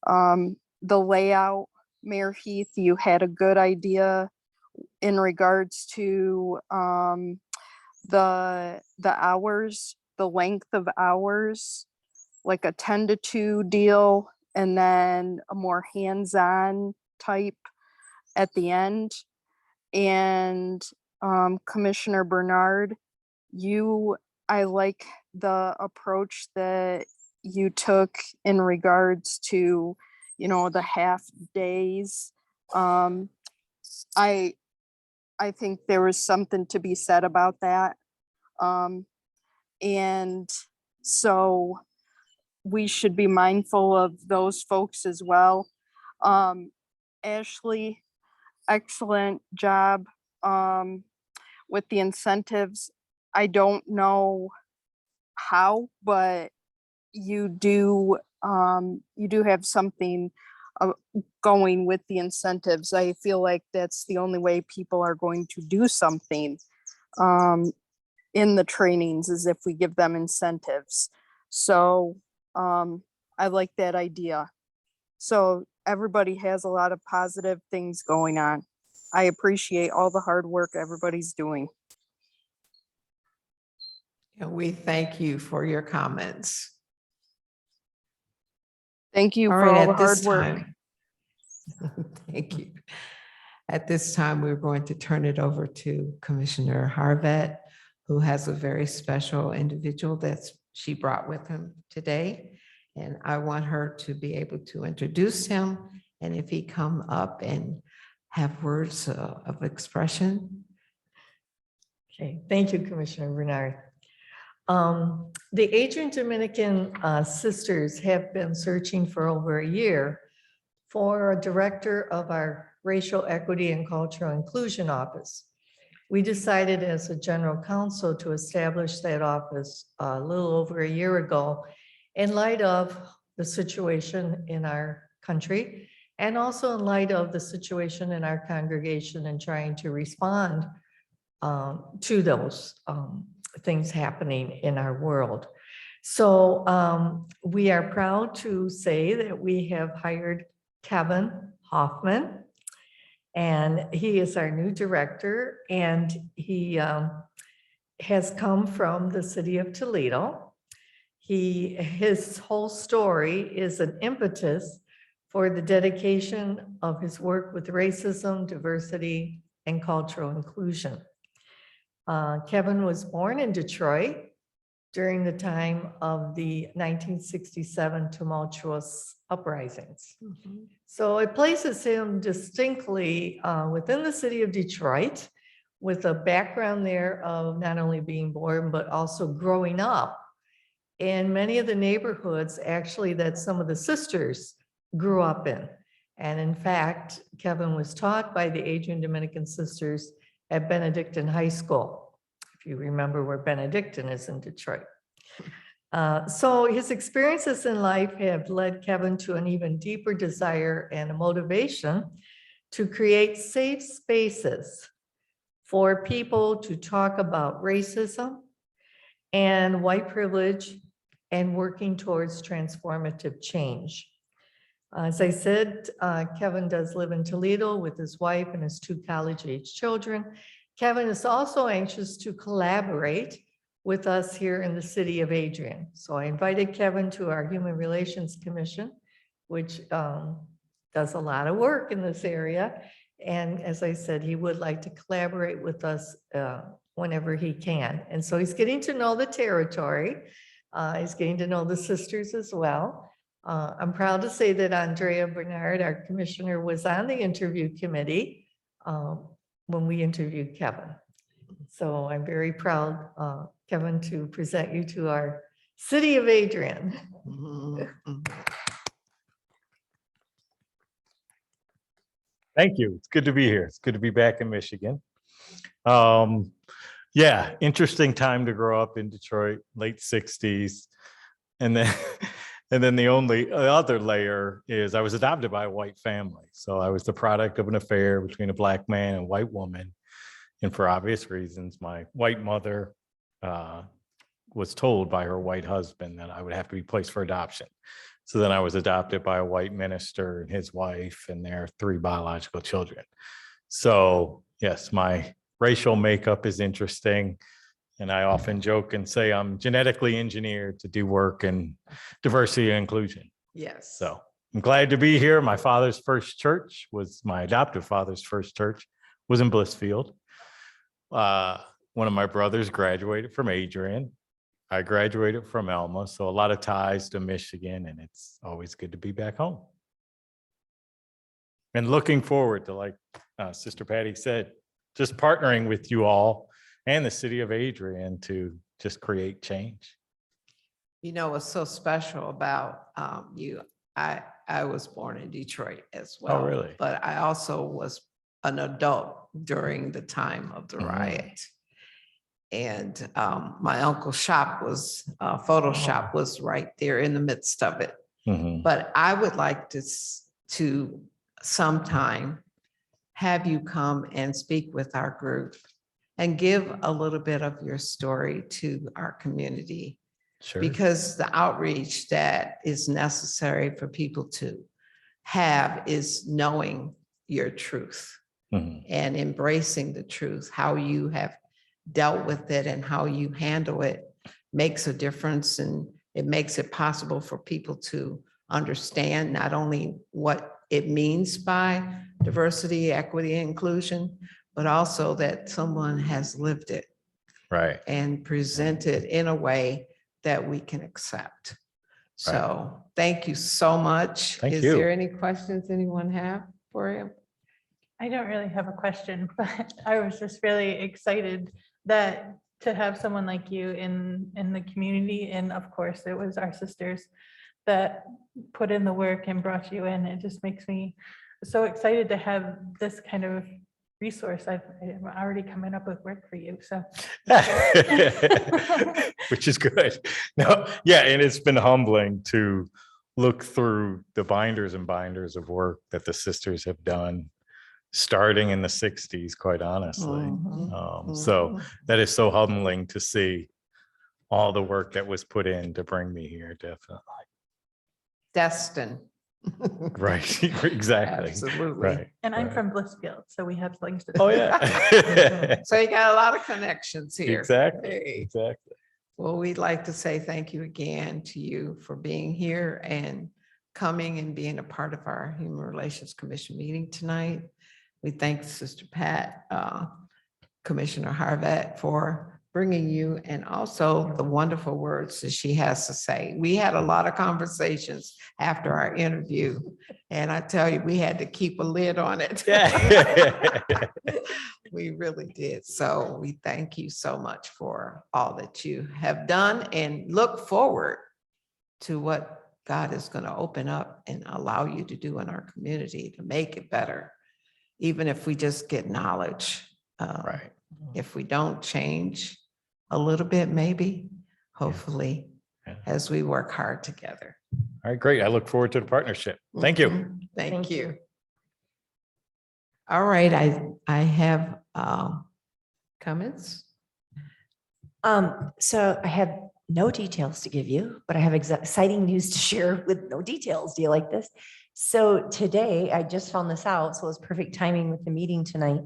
The layout, Mayor Heath, you had a good idea in regards to the hours, the length of hours, like a 10 to 2 deal, and then a more hands-on type at the end. And Commissioner Bernard, I like the approach that you took in regards to, the half days. I think there was something to be said about that. And so we should be mindful of those folks as well. Ashley, excellent job with the incentives. I don't know how, but you do have something going with the incentives. I feel like that's the only way people are going to do something in the trainings, is if we give them incentives. So I like that idea. So everybody has a lot of positive things going on. I appreciate all the hard work everybody's doing. And we thank you for your comments. Thank you All for right, all the at hard this work. time. Thank you. At this time, we're going to turn it over to Commissioner Harvet, who has a very special individual that she brought with him today. And I want her to be able to introduce him. And if he come up and have words of expression. Okay, thank you, Commissioner Bernard. The Adrian Dominican sisters have been searching for over a year for a director of our Racial Equity and Cultural Inclusion Office. We decided as a general counsel to establish that office a little over a year ago in light of the situation in our country and also in light of the situation in our congregation and trying to respond to those things happening in our world. So we are proud to say that we have hired Kevin Hoffman, and he is our new director, and he has come from the city of Toledo. His whole story is an impetus for the dedication of his work with racism, diversity, and cultural inclusion. Kevin was born in Detroit during the time of the 1967 tumultuous uprisings. So it places him distinctly within the city of Detroit, with a background there of not only being born, but also growing up in many of the neighborhoods actually that some of the sisters grew up in. And in fact, Kevin was taught by the Adrian Dominican sisters at Benedictine High School, if you remember where Benedictine is in Detroit. So his experiences in life have led Kevin to an even deeper desire and a motivation to create safe spaces for people to talk about racism and white privilege and working towards transformative change. As I said, Kevin does live in Toledo with his wife and his 2 college-age children. Kevin is also anxious to collaborate with us here in the city of Adrian. So I invited Kevin to our Human Relations Commission, which does a lot of work in this area. And as I said, he would like to collaborate with us whenever he can. And so he's getting to know the territory. He's getting to know the sisters as well. I'm proud to say that Andrea Bernard, our commissioner, was on the interview committee when we interviewed Kevin. So I'm very proud, Kevin, to present you to our city of Adrian. Mhm. Thank you. It's good to be here. It's good to be back in Michigan. Yeah, interesting time to grow up in Detroit, late 60s. And then and then the only other layer is I was adopted by a white family. So I was the product of an affair between a Black man and a white woman. And for obvious reasons, my white mother was told by her white husband that I would have to be placed for adoption. So then I was adopted by a white minister and his wife and their 3 biological children. So yes, my racial makeup is interesting. And I often joke and say I'm genetically engineered to do work in diversity and inclusion. Yes. So I'm glad to be here. My father's first church was my adoptive father's first church was in Blissfield. One of my brothers graduated from Adrian. I graduated from Elma, so a lot of ties to Michigan, and it's always good to be back home. And looking forward to, like Sister Patty said, just partnering with you all and the city of Adrian to just create change. You know, what's so special about you, I was born in Detroit as well. Really? But I also was an adult during the time of the riot. And my uncle's shop was, photo shop was right there in the midst of it. Mhm. But I would like to sometime have you come and speak with our group and give a little bit of your story to our community. Sure. Because the outreach that is necessary for people to have is knowing your truth Mhm. and embracing the truth. How you have dealt with it and how you handle it makes a difference, and it makes it possible for people to understand not only what it means by diversity, equity, and inclusion, but also that someone has lived it Right. and presented in a way that we can accept. So thank you so much. Thank Is you. there any questions anyone have for him? I don't really have a question, but I was just really excited that to have someone like you in the community. And of course, it was our sisters that put in the work and brought you in. It just makes me so excited to have this kind of resource. I'm already coming up with work for you, so. Which is good. No, yeah, and it's been humbling to look through the binders and binders of work that the sisters have done, starting in the 60s, quite honestly. So that is so humbling to see all the work that was put in to bring me here, definitely. Destin. Right, exactly. Absolutely. Right. And I'm right. from Blissfield, so we have things to. Oh, yeah. So you got a lot of connections here. Exactly, Hey. exactly. Well, we'd like to say thank you again to you for being here and coming and being a part of our Human Relations Commission meeting tonight. We thank Sister Pat, Commissioner Harvette, for bringing you, and also the wonderful words that she has to say. We had a lot of conversations after our interview, and I tell you, we had to keep a lid on it. Yeah. We really did. So we thank you so much for all that you have done, and look forward to what God is going to open up and allow you to do in our community to make it better, even if we just get knowledge. Right. If we don't change a little bit, maybe, hopefully, Yeah. as we work hard together. All right, great. I look forward to the partnership. Thank you. Mhm. Thank Thank you. you. All right, I have comments. So I have no details to give you, but I have exciting news to share with no details. Do you like this? So today, I just found this out, so it's perfect timing with the meeting tonight.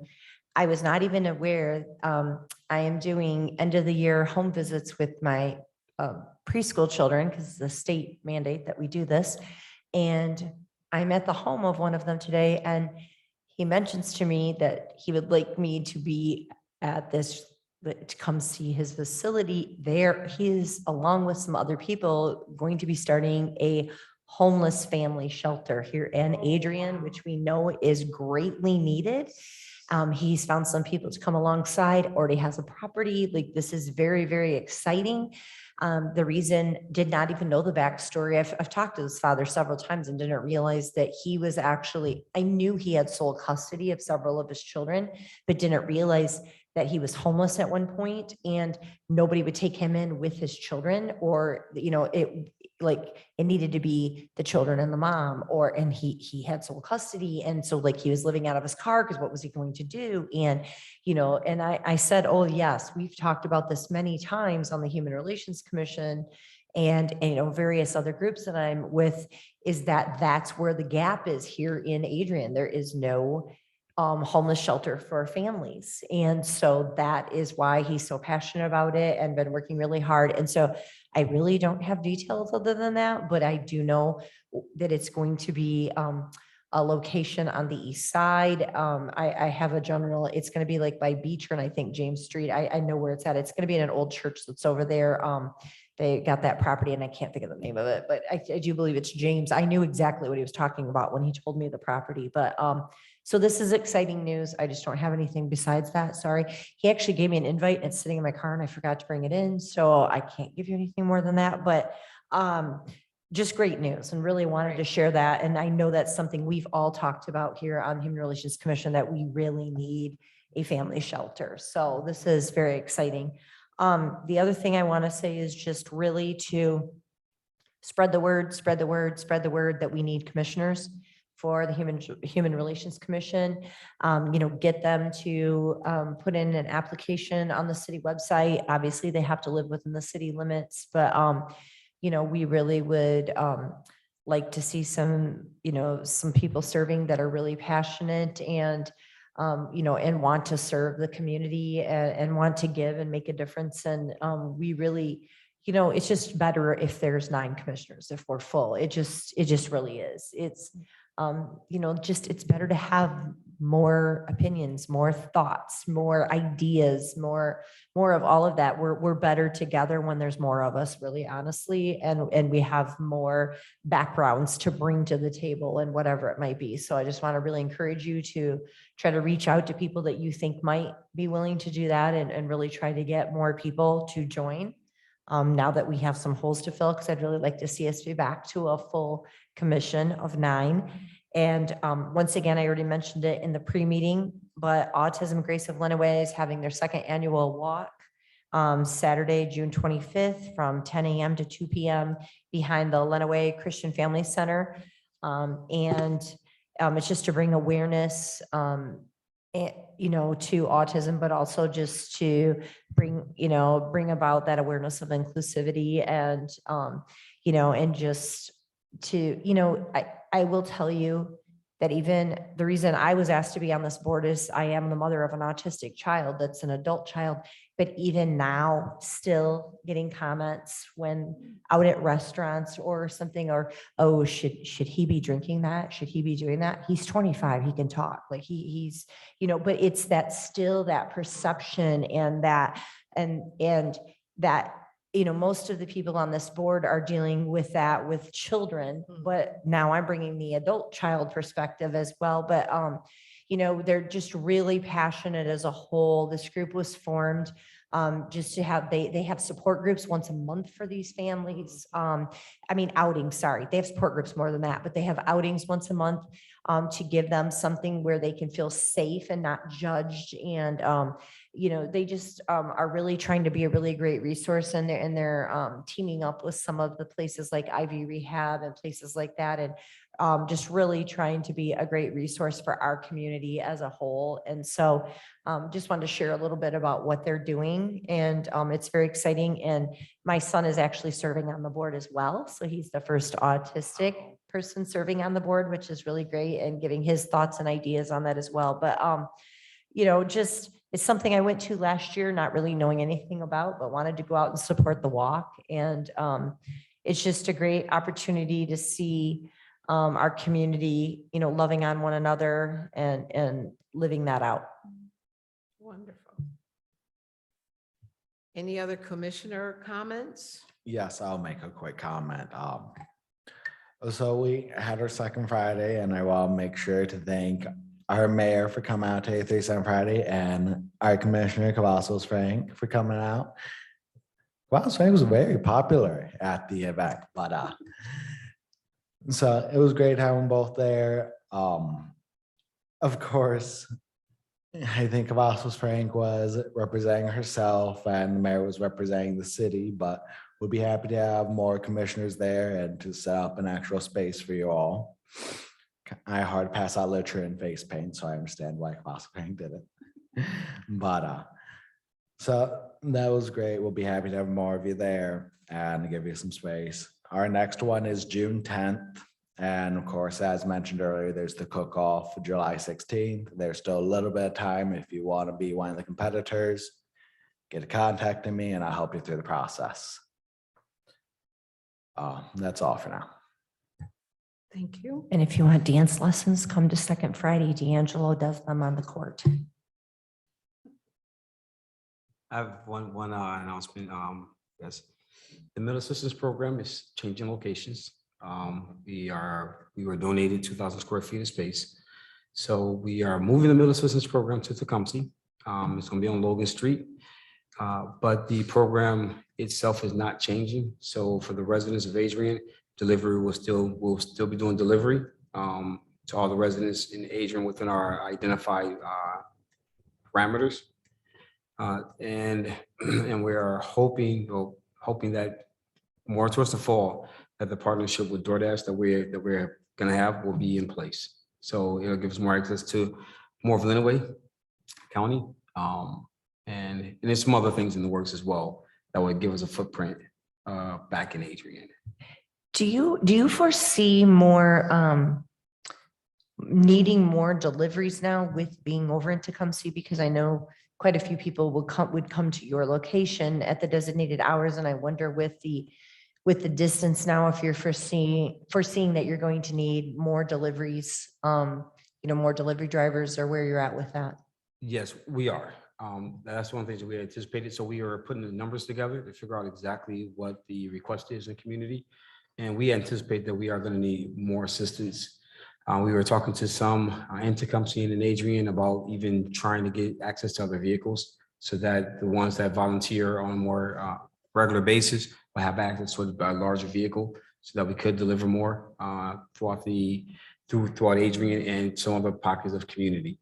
I was not even aware, I am doing end of the year home visits with my preschool children, because it's the state mandate that we do this. And I'm at the home of one of them today, and he mentions to me that he would like me to be at this, to come see his facility there. He is, along with some other people, going to be starting a homeless family shelter here in Adrian, which we know is greatly needed. He's found some people to come alongside, already has a property. Like, this is very, very exciting. The reason, did not even know the backstory. I've talked to his father several times and didn't realize that he was actually, I knew he had sole custody of several of his children, but didn't realize that he was homeless at one point and nobody would take him in with his children, or, it needed to be the children and the mom, and he had sole custody. And so like he was living out of his car because what was he going to do? And, and I said, oh yes, we've talked about this many times on the Human Relations Commission and various other groups that I'm with, is that that's where the gap is here in Adrian. There is no homeless shelter for families. And so that is why he's so passionate about it and been working really hard. And so I really don't have details other than that, but I do know that it's going to be a location on the east side. I have a general, it's going to be like by Beecher and I think James Street. I know where it's at. It's going to be in an old church that's over there. They got that property and I can't think of the name of it, but I do believe it's James. I knew exactly what he was talking about when he told me the property, but so this is exciting news. I just don't have anything besides that. Sorry. He actually gave me an invite and it's sitting in my car and I forgot to bring it in. So I can't give you anything more than that, but just great news, and really wanted to share that. And I know that's something we've all talked about here on Human Relations Commission, that we really need a family shelter. So this is very exciting. The other thing I want to say is just really to spread the word that we need commissioners for the Human Relations Commission. Get them to put in an application on the city website. Obviously, they have to live within the city limits, but we really would like to see some people serving that are really passionate and and want to serve the community and want to give and make a difference. And we really, it's just better if there's 9 commissioners, if we're full. It just really is. It's it's better to have more opinions, more thoughts, more ideas, more of all of that. We're better together when there's more of us, really, honestly, and we have more backgrounds to bring to the table and whatever it might be. So I just want to really encourage you to try to reach out to people that you think might be willing to do that, and really try to get more people to join. Now that we have some holes to fill, because I'd really like to see us be back to a full commission of 9. And once again, I already mentioned it in the pre-meeting, but Autism Grace of Lenawee is having their 2nd annual walk Saturday, June 25th from 10 a.m. to 2 p.m. behind the Lenawee Christian Family Center. It's just to bring awareness to autism, but also just to bring about that awareness of inclusivity and and just to, I will tell you that even the reason I was asked to be on this board is I am the mother of an autistic child that's an adult child. But even now, still getting comments when out at restaurants or something, or, oh, should he be drinking that? Should he be doing that? He's 25, he can talk. Like he's, but it's still that perception and that, most of the people on this board are dealing with that with children, but now I'm bringing the adult child perspective as well. But, they're just really passionate as a whole. This group was formed just to have, they have support groups once a month for these families. Outings, sorry. They have support groups more than that, but they have outings once a month to give them something where they can feel safe and not judged. And, they just are really trying to be a really great resource, and they're teaming up with some of the places like Ivy Rehab and places like that. And just really trying to be a great resource for our community as a whole. And so just wanted to share a little bit about what they're doing. And it's very exciting. And my son is actually serving on the board as well. So he's the first autistic person serving on the board, which is really great, and giving his thoughts and ideas on that as well. But, just it's something I went to last year, not really knowing anything about, but wanted to go out and support the walk. And it's just a great opportunity to see our community, loving on one another and living that out. Wonderful. Any other commissioner comments? Yes, I'll make a quick comment. So we had our second Friday, and I will make sure to thank our mayor for coming out to 837 Friday and our commissioner Cavazos Frank for coming out. Cavazos Frank was very popular at the event, but so it was great having both there. Of course, I think Cavazos Frank was representing herself and the mayor was representing the city, but we'll be happy to have more commissioners there and to set up an actual space for you all. I hard pass out literature and face paint, so I understand why Cavazos Frank did it. But so that was great. We'll be happy to have more of you there and give you some space. Our next one is June 10th. And of course, as mentioned earlier, there's the cook-off July 16th. There's still a little bit of time if you want to be one of the competitors. Get a contact me and I'll help you through the process. That's all for now. Thank you. And if you want dance lessons, come to Second Friday. D'Angelo does them on the court. I have one announcement. Yes, the Middle Assistance Program is changing locations. We were donated 2,000 square feet of space. So we are moving the Middle Assistance Program to Tecumseh. It's going to be on Logan Street. But the program itself is not changing. So for the residents of Adrian, delivery will still be doing delivery to all the residents in Adrian within our identified parameters. And we are hoping that more towards the fall that the partnership with DoorDash that we're going to have will be in place. So it'll give us more access to more of Lenawee County. And there's some other things in the works as well that would give us a footprint back in Adrian. Do you foresee more needing more deliveries now with being over in Tecumseh? Because I know quite a few people would come to your location at the designated hours, and I wonder with the distance now, if you're foreseeing that you're going to need more deliveries, more delivery drivers, or where you're at with that. Yes, we are. That's one of the things that we anticipated. So we are putting the numbers together to figure out exactly what the request is in the community. And we anticipate that we are going to need more assistance. We were talking to some in Tecumseh and in Adrian about even trying to get access to other vehicles so that the ones that volunteer on a more regular basis will have access to a larger vehicle so that we could deliver more throughout Adrian and some other pockets of community.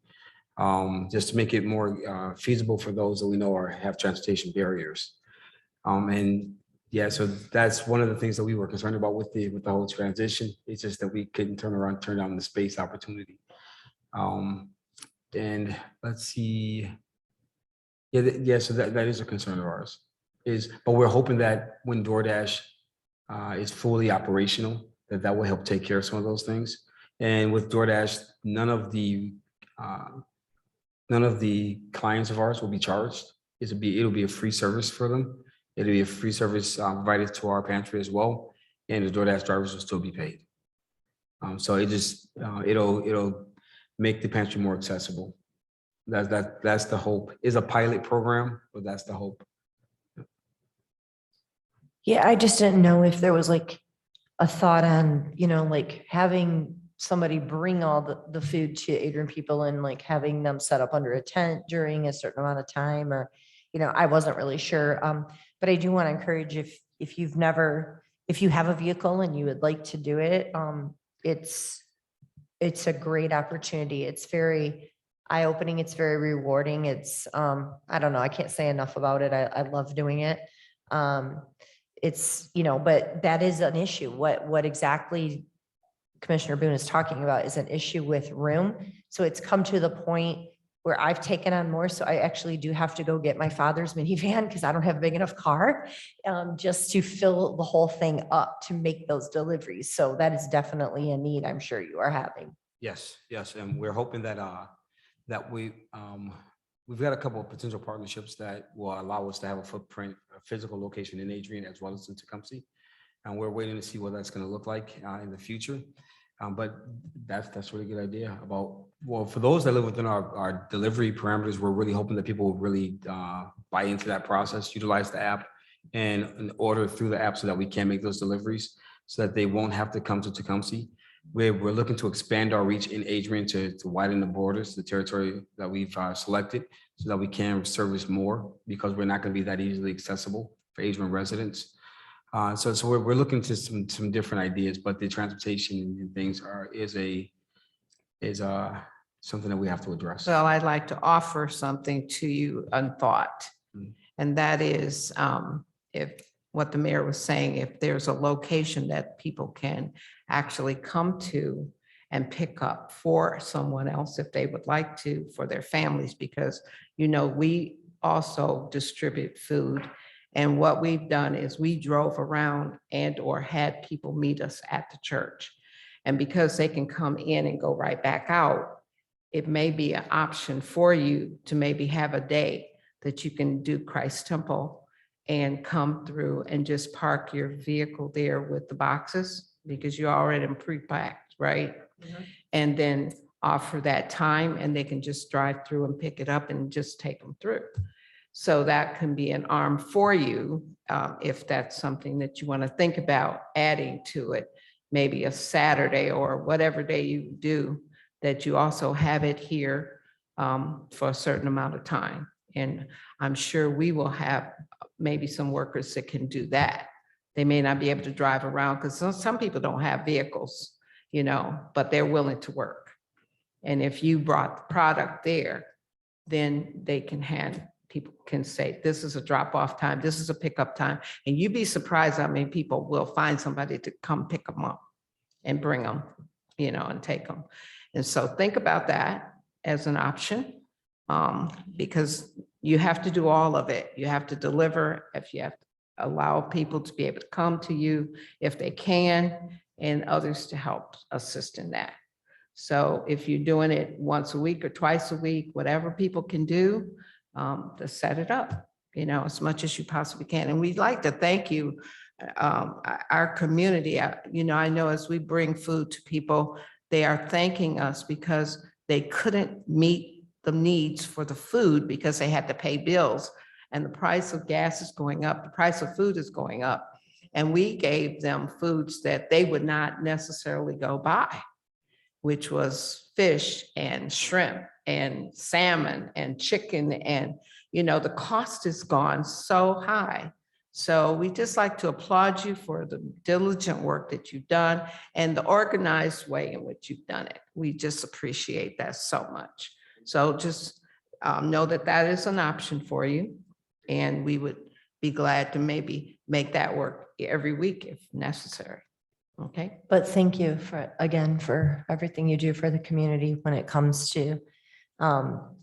Just to make it more feasible for those that we know have transportation barriers. And yeah, so that's one of the things that we were concerned about with the whole transition. It's just that we couldn't turn down the space opportunity. And let's see. Yeah, so that is a concern of ours. But we're hoping that when DoorDash is fully operational, that will help take care of some of those things. And with DoorDash, none of the clients of ours will be charged. It'll be a free service for them. It'll be a free service provided to our pantry as well, and the DoorDash drivers will still be paid. So it'll make the pantry more accessible. That's the hope. It's a pilot program, but that's the hope. Yeah, I just didn't know if there was like a thought on, like having somebody bring all the food to Adrian people and like having them set up under a tent during a certain amount of time, or, I wasn't really sure. But I do want to encourage if you have a vehicle and you would like to do it, it's a great opportunity. It's very eye-opening. It's very rewarding. It's, I don't know, I can't say enough about it. I love doing it. It's, but that is an issue. What exactly Commissioner Boone is talking about is an issue with room. So it's come to the point where I've taken on more. So I actually do have to go get my father's minivan because I don't have a big enough car just to fill the whole thing up to make those deliveries. So that is definitely a need I'm sure you are having. Yes. And we're hoping that we've got a couple of potential partnerships that will allow us to have a footprint, a physical location in Adrian as well as in Tecumseh. And we're waiting to see what that's going to look like in the future. But that's a really good idea about, well, for those that live within our delivery parameters, we're really hoping that people will really buy into that process, utilize the app and order through the app so that we can make those deliveries so that they won't have to come to Tecumseh. We're looking to expand our reach in Adrian to widen the borders, the territory that we've selected so that we can service more because we're not going to be that easily accessible for Adrian residents. So we're looking to some different ideas, but the transportation and things is something that we have to address. Well, I'd like to offer something to you unthought. Mm. And that is, if what the mayor was saying, if there's a location that people can actually come to and pick up for someone else if they would like to, for their families, because, you know, we also distribute food. And what we've done is we drove around and or had people meet us at the church. And because they can come in and go right back out, it may be an option for you to maybe have a day that you can do Christ Temple and come through and just park your vehicle there with the boxes because you're already pre-packed, right? And then offer that time and they can just drive through and pick it up and just take them through. So that can be an arm for you if that's something that you want to think about adding to it, maybe a Saturday or whatever day you do, that you also have it here for a certain amount of time. And I'm sure we will have maybe some workers that can do that. They may not be able to drive around because some people don't have vehicles, you know, but they're willing to work. And if you brought the product there, then they can people can say, this is a drop-off time, this is a pickup time. And you'd be surprised how many people will find somebody to come pick them up and bring them, you know, and take them. And so think about that as an option because you have to do all of it. You have to deliver, if you have to allow people to be able to come to you if they can, and others to help assist in that. So if you're doing it once a week or twice a week, whatever people can do, to set it up, you know, as much as you possibly can. And we'd like to thank you, our community. You know, I know as we bring food to people, they are thanking us because they couldn't meet the needs for the food because they had to pay bills. And the price of gas is going up, the price of food is going up. And we gave them foods that they would not necessarily go buy, which was fish and shrimp and salmon and chicken. And, you know, the cost has gone so high. So we just like to applaud you for the diligent work that you've done and the organized way in which you've done it. We just appreciate that so much. So just know that that is an option for you. And we would be glad to maybe make that work every week if necessary. Okay. But thank you again for everything you do for the community when it comes to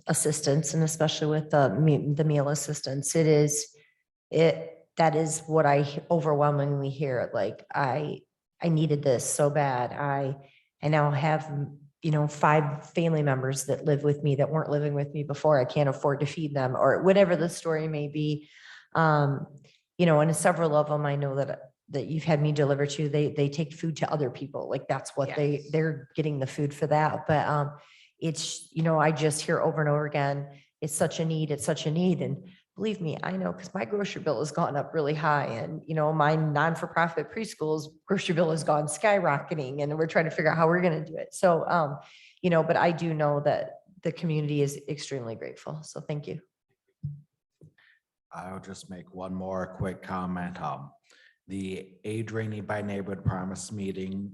assistance, and especially with the meal assistance. That is what I overwhelmingly hear. Like I needed this so bad. I now have, you know, 5 family members that live with me that weren't living with me before. I can't afford to feed them, or whatever the story may be. You know, and several of them I know that you've had me deliver to, they take food to other people. Like that's what Yes. they're getting the food for that. But it's, you know, I just hear over and over again, it's such a need, it's such a need. And believe me, I know, because my grocery bill has gone up really high, and, you know, my non-for-profit preschool's grocery bill has gone skyrocketing, and we're trying to figure out how we're going to do it. So, you know, but I do know that the community is extremely grateful. So thank you. I'll just make one more quick comment. The Adrian by Neighborhood Promise meeting,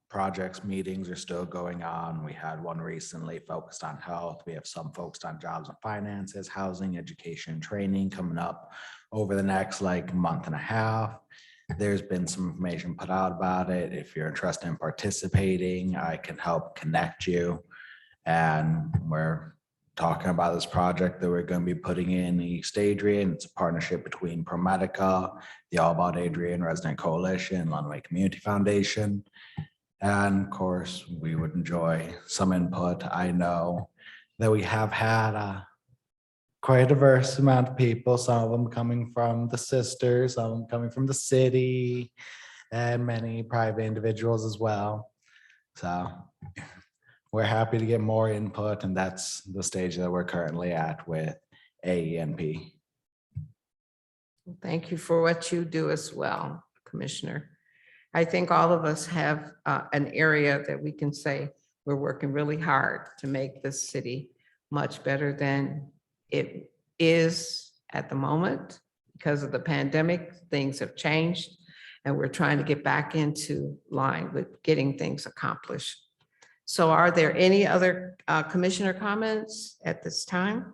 projects meetings are still going on. We had one recently focused on health. We have some focused on jobs and finances, housing, education, training coming up over the next month and a half. There's been some information put out about it. If you're interested in participating, I can help connect you. And we're talking about this project that we're going to be putting in East Adrian. It's a partnership between ProMedica, the All About Adrian Resident Coalition, Lunway Community Foundation. And of course, we would enjoy some input. I know that we have had quite a diverse amount of people, some of them coming from the sisters, some of them coming from the city, and many private individuals as well. So we're happy to get more input, and that's the stage that we're currently at with AENP. Thank you for what you do as well, Commissioner. I think all of us have an area that we can say we're working really hard to make this city much better than it is at the moment. Because of the pandemic, things have changed, and we're trying to get back into line with getting things accomplished. So are there any other commissioner comments at this time?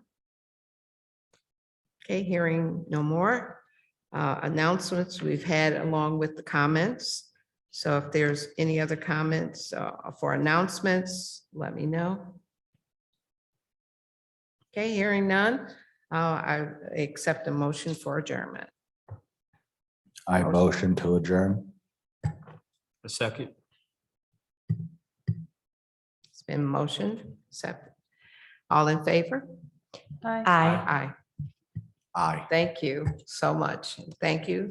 Okay, hearing no more announcements we've had along with the comments. So if there's any other comments for announcements, let me know. Okay, hearing none, I accept a motion for adjournment. I motion to adjourn. A second. It's been motioned, accepted. All in favor? Bye. Aye. Aye. Aye. Thank you so much. Thank you